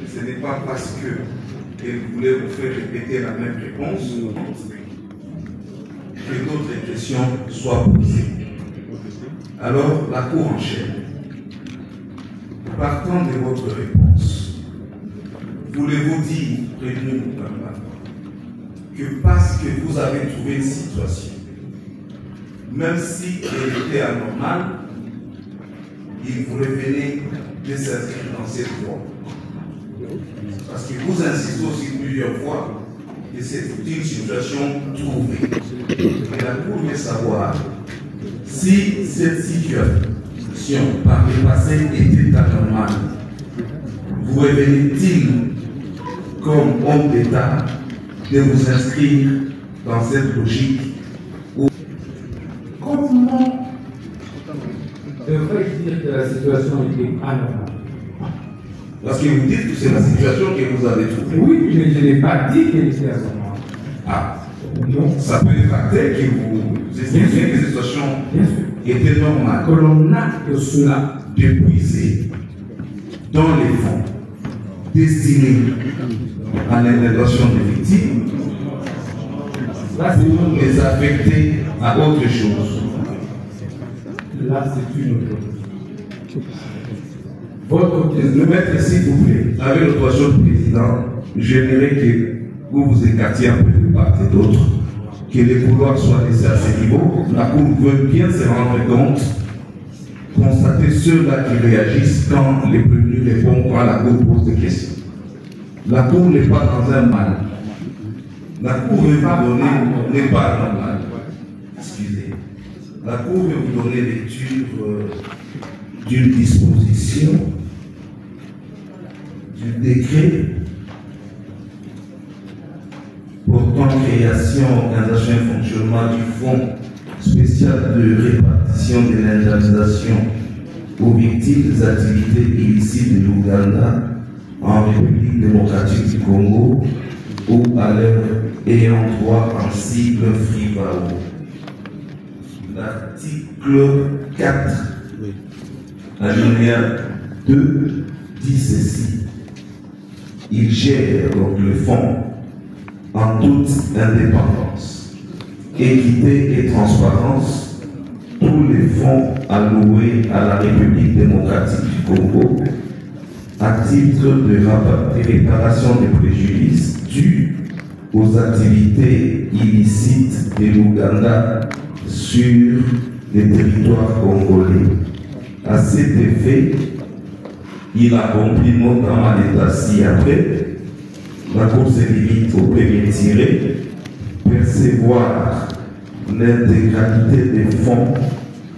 ce n'est pas parce qu'elle voulait vous faire répéter la même réponse que d'autres questions soient posées. Alors, la Cour enchaîne. Partant de votre réponse, voulez-vous dire, prévenu que parce que vous avez trouvé une situation, même si elle était anormale, il vous revenait de s'inscrire dans cette voie. Parce que vous insistez aussi plusieurs fois que c'est une situation trouvée. Et la Cour veut savoir si cette situation par le passé était anormale. Vous revenez-il comme homme d'État de vous inscrire dans cette logique? Comment devrais-je dire que la situation était anormale? Parce que vous dites que c'est la situation que vous avez trouvée. Oui, mais je n'ai pas dit qu'elle était anormale. Ah, Non. Ça peut être acté que vous estimez que cette situation était normale. Que l'on acte cela. De puiser dans les fonds destinés à l'intégration des victimes pour les affecter à autre chose. Là, c'est une autre. Votre question. Le maître, s'il vous plaît, avec l'autorisation du président, j'aimerais que vous vous écartiez un peu de part et d'autre, que les couloirs soient laissés à ce niveau. La Cour veut bien se rendre compte, constater ceux-là qui réagissent quand les prévenus répondent, quand la Cour pose des questions. La Cour n'est pas dans un mal. La Cour veut vous donner, n'est pas dans le mal. Excusez. La Cour veut vous donner lecture d'une disposition du décret portant création, organisation et fonctionnement du Fonds spécial de répartition de l'indemnisation aux victimes des activités illicites de l'Ouganda en République démocratique du Congo ou à l'heure ayant droit en sigle FRIVAO. L'article 4, alinéa 2, dit ceci. Il gère donc le fonds en toute indépendance, équité et transparence. Tous les fonds alloués à la République démocratique du Congo à titre de réparation des préjudices dus aux activités illicites de l'Ouganda sur les territoires congolais. À cet effet, il a compris notamment l'état ci-après. La Cour se limite au premier tiré, percevoir l'intégralité des fonds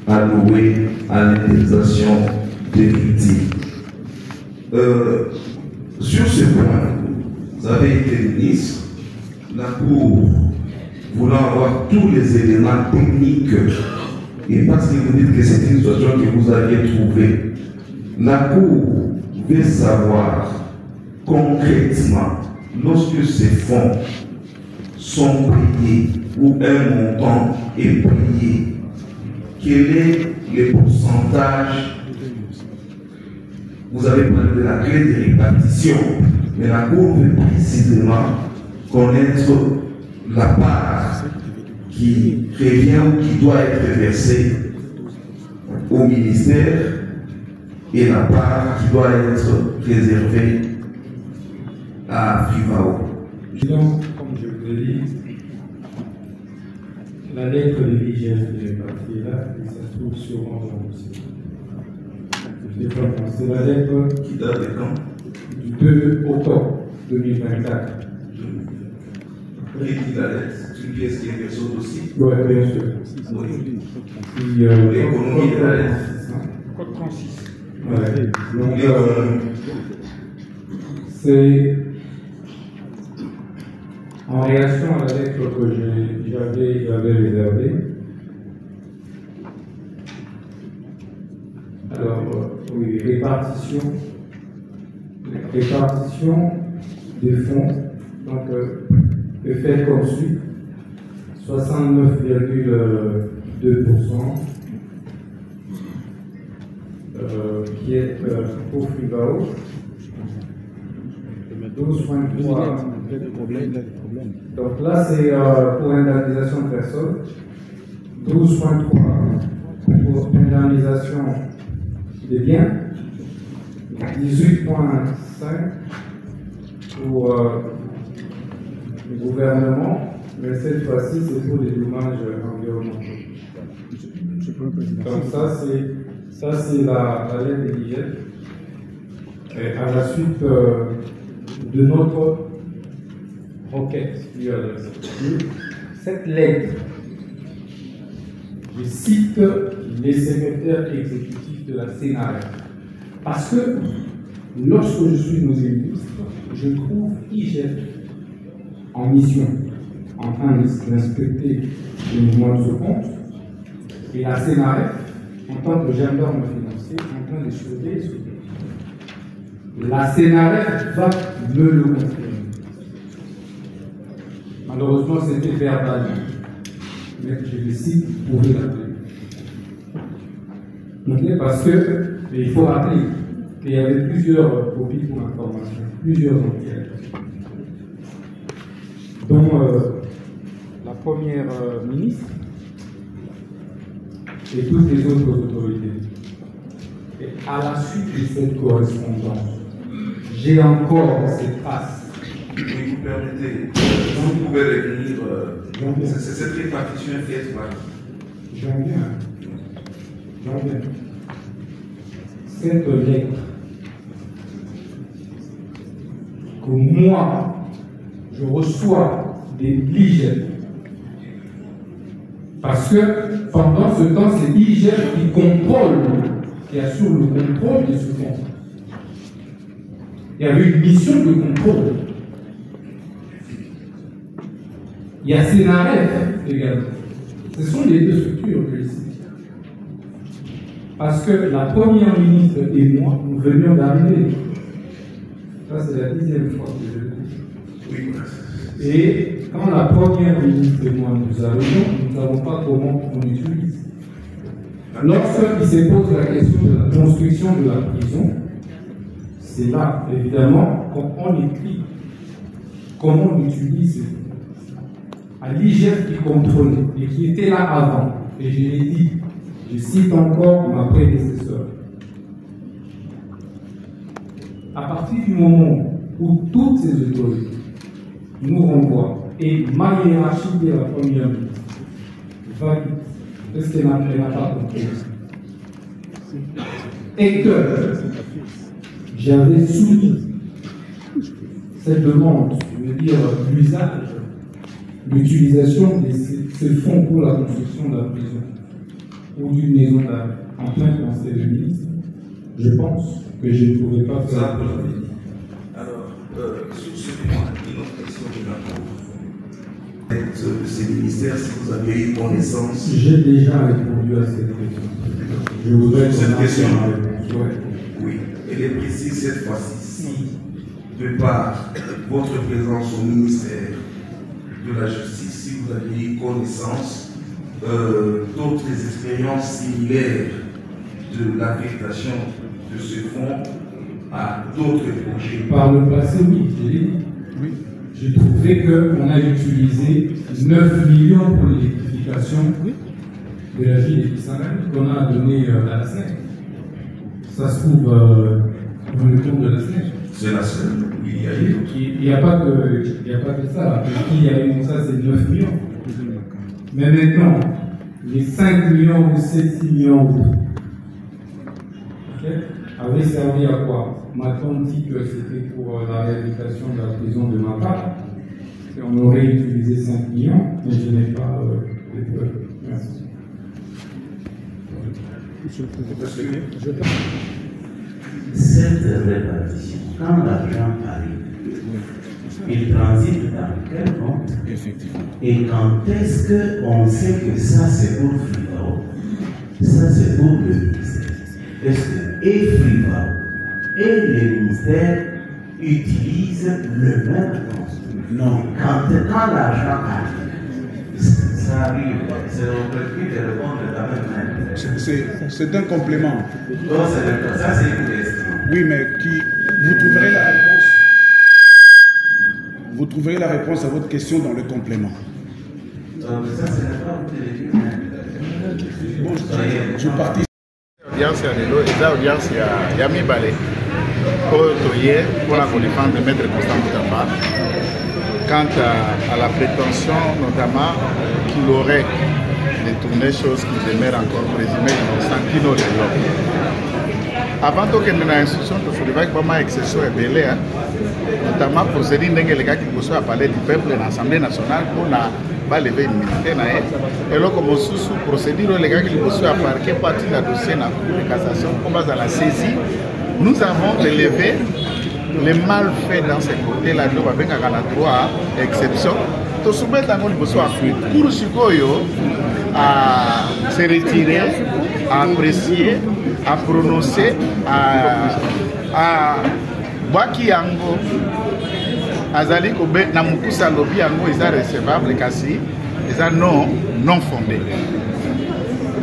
alloués à l'indemnisation des victimes. Sur ce point, vous avez été ministre, la Cour voulant avoir tous les éléments techniques, et parce que vous dites que c'est une situation que vous aviez trouvée, la Cour veut savoir concrètement, lorsque ces fonds sont payés ou un montant est payé, quel est le pourcentage? Vous avez parlé de la clé de répartition, mais la Cour veut précisément connaître la part qui revient ou qui doit être versée au ministère et la part qui doit être réservée à FRIVAO. Donc, comme je vous ai dit, la lettre de l'hygiène est partie là et ça se trouve sur mon dossier. C'est la lettre Qui date de quand? du 2 octobre 2024. Qui dit la lettre? C'est une pièce qui est versée au dossier? Oui, bien sûr. Oui. L'économie de la lettre. Code 36. Ouais. Donc, c'est en réaction à la lettre que j'avais réservée. Alors, oui, répartition des fonds, donc est fait comme suit, 69,2% qui est pour FRIVAO, 12,3%. Donc là, c'est pour indemnisation de personnes, 12,3% pour indemnisation des biens, 18,5% pour le gouvernement, mais cette fois-ci, c'est pour les dommages environnementaux. Donc ça, c'est la lettre de l'hygiène. Et à la suite de notre requête, cette lettre, je cite les secrétaires exécutifs de la CNRF. Parce que lorsque je suis nommé ministre, je trouve IGF en mission, en train d'inspecter le mouvement de ce compte, et la CNRF, en tant que gendarme financier, en train de surveiller ce compte. La CNRF va me le confirmer. Malheureusement, c'était verbal. Mais je le cite, vous pouvez l'appeler. Parce que, il faut rappeler qu'il y avait plusieurs copies pour l'information, plusieurs enquêtes, dont la première ministre et toutes les autres autorités. Et à la suite de cette correspondance, j'ai encore ces traces. Si vous permettez, vous pouvez revenir. C'est cette répartition faite par qui? J'en viens. Cette lettre que moi, je reçois des l'IGF. Parce que pendant ce temps, c'est l'IGF qui contrôle, qui assure le contrôle de ce fonds. Il y avait une mission de contrôle. Il y a Sénaref également. Ce sont les deux structures que je cite. Parce que la première ministre et moi, nous venions d'arriver. Ça, c'est la 10e fois que je le dis. Oui. Et quand la première ministre et moi nous arrivons, nous ne savons pas comment on utilise. Lorsqu'il se pose la question de la construction de la prison, c'est là, évidemment, qu'on écrit comment on utilise à l'IGF qui contrôlait et qui était là avant. Et je l'ai dit, je cite encore ma prédécesseur. À partir du moment où toutes ces autorités nous renvoient et ma hiérarchie de la première ministre valide, est-ce qu'elle n'a pas compris? Et que j'avais soumis cette demande, je veux dire l'usage, l'utilisation de ces fonds pour la construction de la prison ou d'une maison d'arrêt en plein conseil de ministre, je pense que je ne pourrais pas faire. Ça, vous l'avez dit. Alors, sur ce point, une autre question de ces ministères, si vous avez eu connaissance. J'ai déjà répondu à cette question. Je voudrais cette question. Ouais. Oui, elle est précise cette fois-ci. Si, de par votre présence au ministère de la Justice, si vous avez eu connaissance d'autres expériences similaires de l'affectation de ce fonds à d'autres projets. Par le passé, oui, je l'ai dit. Oui. J'ai trouvé qu'on a utilisé 9 millions pour l'électrification de la ville de Kisangani qu'on a donné à la SNEC. Ça se trouve dans le compte de la SNEC. C'est la seule. Il y a eu. Il n'y a pas que ça. Il y a eu ça, c'est 9 millions. Mais maintenant, les 5 millions ou 7 millions avaient servi à quoi? Maintenant, on dit que c'était pour la réhabilitation de la prison de Mapa. Et on aurait utilisé 5 millions, mais je n'ai pas les preuves. Merci. Cette répartition, quand l'argent arrive, il transite dans quel compte? Effectivement. Et quand est-ce qu'on sait que ça c'est pour Frivao, ça c'est pour le ministère? Est-ce que et Frivao et les ministères utilisent le même compte? Non. Quand l'argent arrive, ça arrive, c'est au profit de répondre de la même manière. C'est un complément. Donc, ça c'est une question. Oui, mais vous trouverez la réponse. Vous trouverez la réponse à votre question dans le complément. Ça, c'est pas bon, je participe. Audience ya lelo eza audience ya mibale oyo toye mpona kodéfendre maître Constant Boutamba quant à la prétention notamment qu'il aurait détourné chose qui demeure encore présumée innocent kino lelo. Avant tokende na institution tosolivaki bama exception ebele notamment procédure ndenge elekaki liboso ya palais du peuple na assemblée nationale mpona balever immunité na ye eloko mosusu procédure elekaki liboso ya parquet po atinda dossier na cour de cassation mpo bazala saisi. Nous avons relevé les malfaits dans ces côtés là nde babengaka na droit exception tosoumettre yango liboso ya cour sikoyo à se retirer, à apprécier, à prononcer, à Baki Yango azali kobe na mukusa lobby yango eza recevable kasi eza non fondé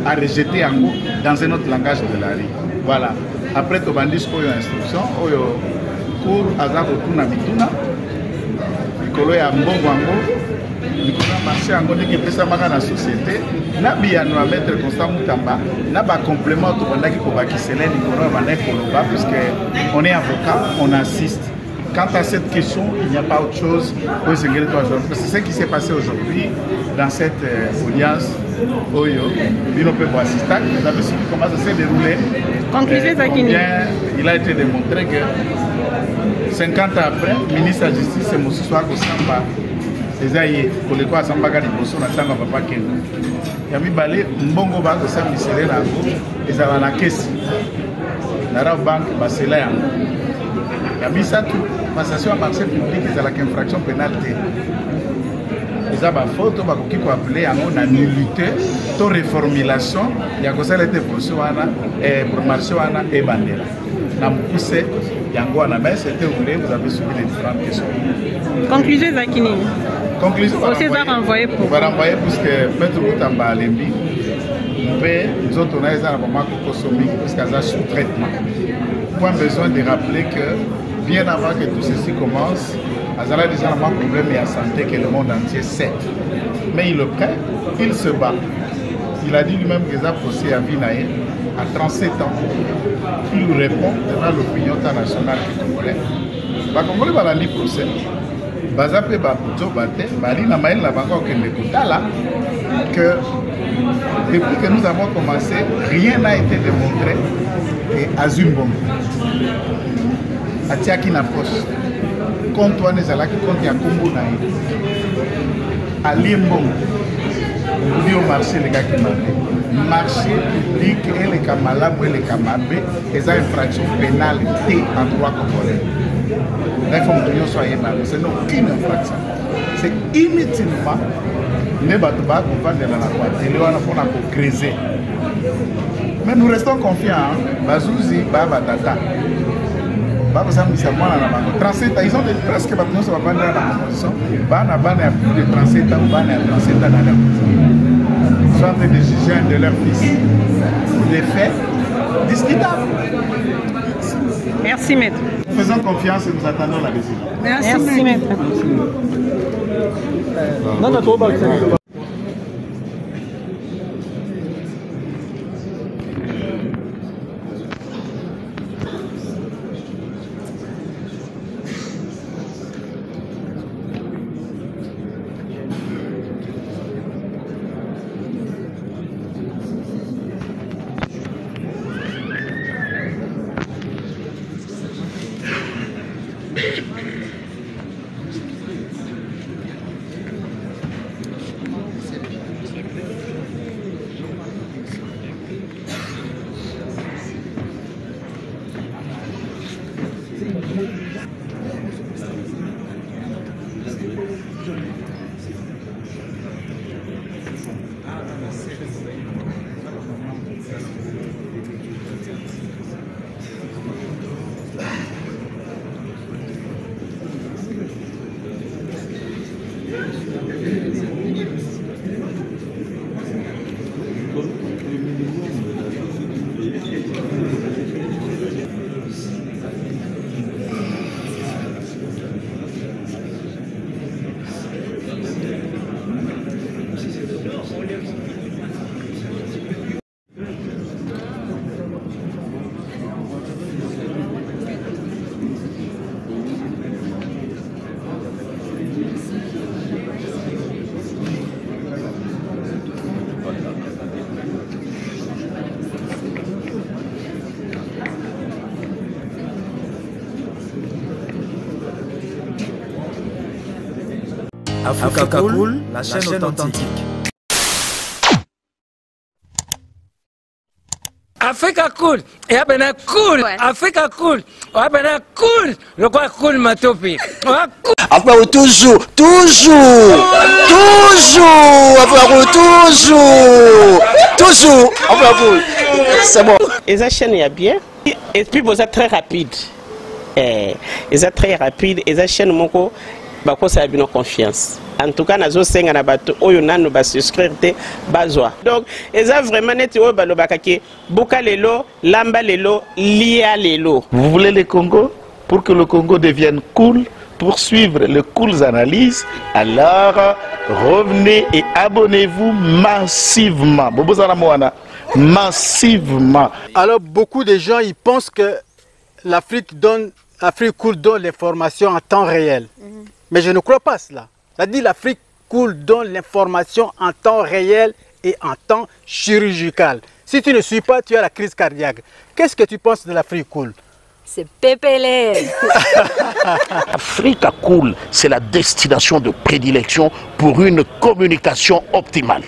à rejeter yango dans un autre langage de la rue. Voilà. Après to bandis koyo instruction oyo cour aza kotuna mituna likolo ya mbongo yango likolo ya marché yango ndenge epesamaka na société na biyano ya maître Constant Mutamba na bacomplément tobandaki kobakisela likolo ya bandaki koloba puisque on est avocat, on assiste. Quant à cette question, il n'y a pas autre chose. C'est ce qui s'est passé aujourd'hui dans cette audience. Oyo, Bino Pebo assistant, vous avez su comment ça s'est déroulé. Conclusez, Zakini. Il a été démontré que 50 ans après, le ministre de la Justice, c'est Moussoua Kosamba. C'est ça, il faut quoi Samba Gadi Bosso, na Samba Papa Ken. Yami Balé, Mbongo Ba Kosamba Miséré Lango, et ça va la caisse. Nara Bank, Basela. Yami Satou, passation à marché public, c'est la infraction pénale. Ils ont une faute, ils ont appelé à la nullité, la réformulation, il y a été promotion et bandera. Dans le poussé, c'était roulé, vous avez suivi les différentes questions. Conclusion, Zakini. Conclusion, on va renvoyer pour. On va renvoyer parce que Maître Boutamba a l'émis. Nous autres, on a des armements parce qu'il y a sous-traitement. Point besoin de rappeler que bien avant que tout ceci commence, Azala a déjà un problème de santé que le monde entier sait. Mais il le prête, il se bat. Il a dit lui-même qu'il a procès à Vinaï à 37 ans. Il lui répond devant l'opinion internationale congolaise. Les Congolais vont aller procès. Bazapé Babudzo Bate, Bali Namaïl n'a pas encore que depuis que nous avons commencé, rien n'a été démontré et Azumbom. Atiaki na poche. Compte Wane Zalaki, compte Yakumbu Naï. À Limbom, dit au marché les gars qui m'ont marché public et les Kamalab et les Kamabé, et ça infraction pénale en droit congolais. Il faut que nous soyons mal. Ce n'est aucune infraction. C'est inutilement ne batba qu'on va dans la voie. Mais nous restons confiants. Bazouzi, Baba Tata. Ils ont presque dans la composition. Bana a plus de 37 ans, Bana a 37 ans dans leur prison. Ils sont en train de juger un de leurs fils pour des faits discutables. Merci, maître. Nous faisons confiance et nous attendons la décision. Merci, maître. Africa Cool, la chaîne authentique. Africa Cool, et après cool, Africa Cool, après cool, le quoi cool matopi. Après toujours, après cool. C'est bon. Et la chaîne est bien, et puis vous êtes très rapide. Et c'est très rapide, et la chaîne moko bakosa bino confiance. En tout cas, nazo senga na bato oyo nanu ba souscrire te bazwa. Donc, eza vraiment neti oyo balobaka ke buka lelo, lamba lelo, lia lelo. Vous voulez le Congo? Pour que le Congo devienne cool, pour suivre les cool analyses, alors revenez et abonnez-vous massivement. Massivement. Alors beaucoup de gens ils pensent que l'Afrique cool donne l'information en temps réel. Mais je ne crois pas cela. C'est-à-dire l'Afrique cool donne l'information en temps réel et en temps chirurgical. Si tu ne suis pas, tu as la crise cardiaque. Qu'est-ce que tu penses de l'Afrique cool? C'est PPL. Africa Cool, c'est la destination de prédilection pour une communication optimale.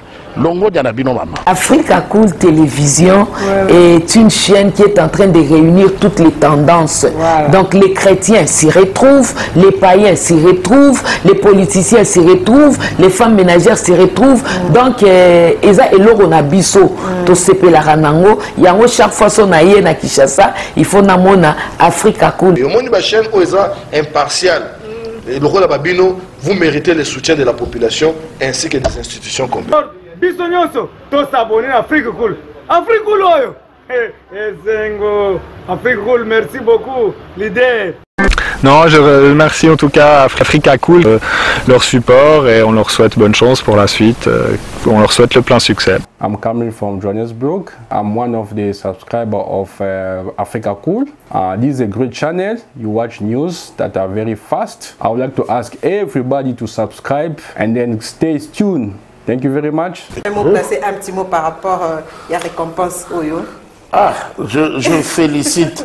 Africa Cool Télévision est une chaîne qui est en train de réunir toutes les tendances. Donc les chrétiens s'y retrouvent, les païens s'y retrouvent, les politiciens s'y retrouvent, les femmes ménagères s'y retrouvent. Donc eza eloko na biso to sepela ranango yango chaque fois son aye na Kinshasa, il faut namona Africa Cool. Et au monde de chaîne oza impartial. Et le rôle de Babino, vous méritez le soutien de la population ainsi que des institutions complètes. Bisognoso, tous s'abonner à Afrique Cool. Afrique Cool, Afrique Cool, merci beaucoup, l'idée. Non, je remercie en tout cas Africa Cool, leur support et on leur souhaite bonne chance pour la suite. On leur souhaite le plein succès. I'm coming from Johannesburg. I'm one of the subscribers of Africa Cool. This is a great channel. You watch news that are very fast. I would like to ask everybody to subscribe and then stay tuned. Thank you very much. Placer un petit mot par rapport à la récompense Oyo. Ah, je félicite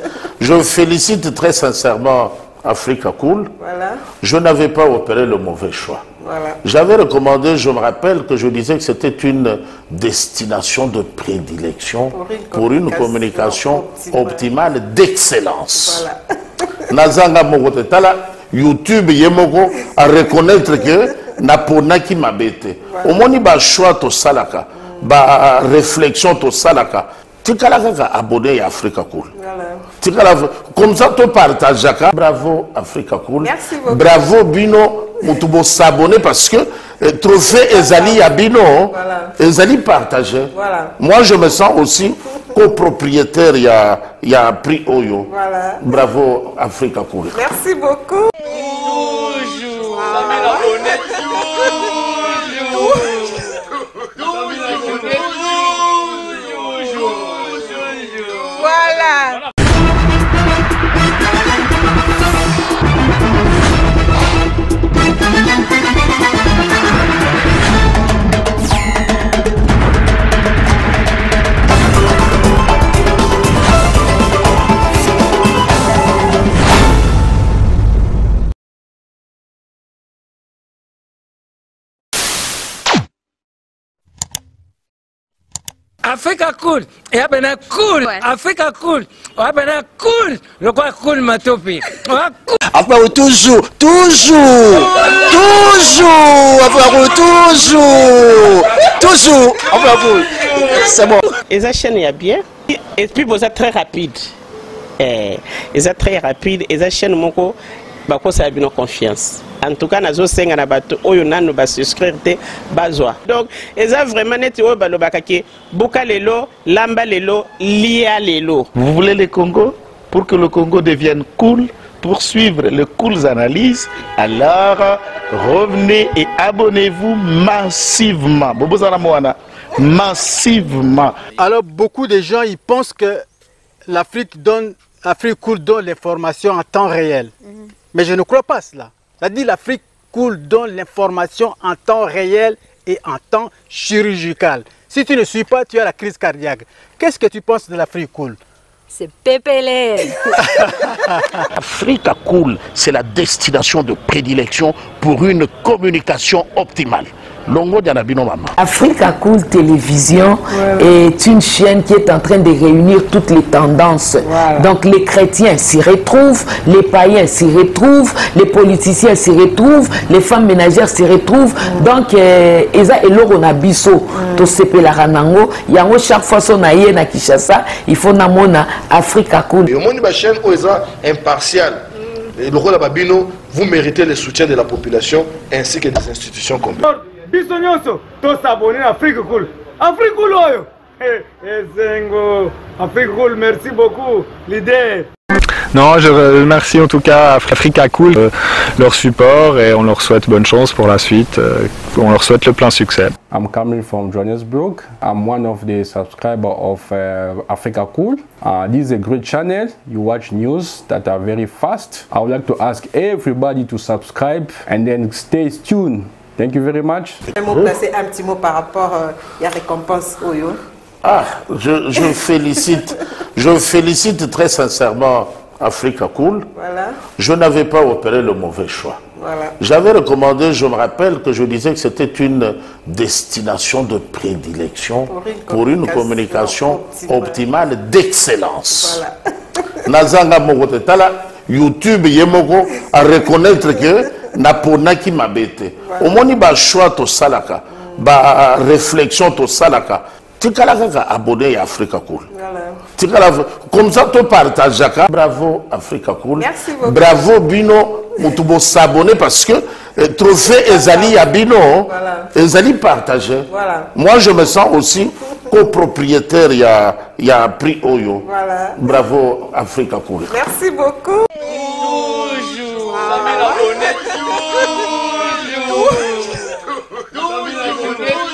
très sincèrement Africa Cool. Voilà. Je n'avais pas opéré le mauvais choix. Voilà. J'avais recommandé, je me rappelle que je disais que c'était une destination de prédilection pour une communication optimale d'excellence. Nazanga Mogotala, YouTube Yemoko a reconnaître que Napona qui m'a bêté. Au moins, il choix to salaka, ba réflexion to salaka. Tu as abonné à Africa Cool. Comme ça, tu partages. Bravo Africa Cool. Merci beaucoup. Bravo Bino. Tu s'abonner parce que trophée Ezali à Bino, Ezali partagé. Voilà. Moi, je me sens aussi copropriétaire. Il y a prix Oyo. Voilà. Bravo Africa Cool. Merci beaucoup. Voilà. Africa Cool, et abena cool, Africa Cool, abena cool, le quoi cool matopi. Après toujours, c'est bon. Et la chaîne est bien, et puis vous êtes très rapide. Et très rapide, et la chaîne moko, bakosa bino confiance. En tout cas, nazo senga na bato oyo nanu ba souscrire te bazwa. Donc, eza vraiment neti oyo balobaka ke buka lelo, lamba lelo, lia lelo. Vous voulez le Congo? Pour que le Congo devienne cool, pour suivre les cool analyses, alors revenez et abonnez-vous massivement. Massivement. Alors, beaucoup de gens ils pensent que l'Afrique cool donne l'information en temps réel. Mais je ne crois pas cela. C'est-à-dire l'Afrique cool donne l'information en temps réel et en temps chirurgical. Si tu ne suis pas, tu as la crise cardiaque. Qu'est-ce que tu penses de l'Afrique cool? C'est PPL. Africa Cool, c'est la destination de prédilection pour une communication optimale. Africa Cool Télévision est une chaîne qui est en train de réunir toutes les tendances. Donc les chrétiens s'y retrouvent, les païens s'y retrouvent, les politiciens s'y retrouvent, les femmes ménagères s'y retrouvent. Donc eza eloko na biso to sepela ranango yango chaque fois son aye na Kinshasa, il faut namona Africa Cool. Et au monde de chaîne oza impartial. Et le rôle de Babino, vous méritez le soutien de la population ainsi que des institutions complètes. Bisognoso, tous s'abonner à Afrique Cool. Afrique Cool, oyo. Zengo, Afrique Cool, merci beaucoup, leader. Non, je remercie en tout cas Africa Cool, leur support et on leur souhaite bonne chance pour la suite. On leur souhaite le plein succès. I'm coming from Johannesburg. I'm one of the subscribers of Africa Cool. This is a great channel. You watch news that are very fast. I would like to ask everybody to subscribe and then stay tuned. Thank you very much. Un mot placé, un petit mot par rapport à la récompense Oyo. Ah, je félicite très sincèrement Africa Cool. Voilà. Je n'avais pas opéré le mauvais choix. Voilà. J'avais recommandé, je me rappelle que je disais que c'était une destination de prédilection pour une communication optimale d'excellence. Nazanga Mogote Tala, YouTube Yemoko à reconnaître que Naponaki Mabete. Au moins, il y a un choix to salaka, ba réflexion to salaka. Tu as abonné à Africa Cool. Comme ça, tu partages. Bravo Africa Cool. Merci beaucoup. Bravo Bino. Mutubo s'abonner parce que trophée Ezali à Bino. Ezali partagé. Voilà. Moi, je me sens aussi copropriétaire. Il y a un prix Oyo. Voilà. Bravo Africa Cool. Merci beaucoup. Toujours.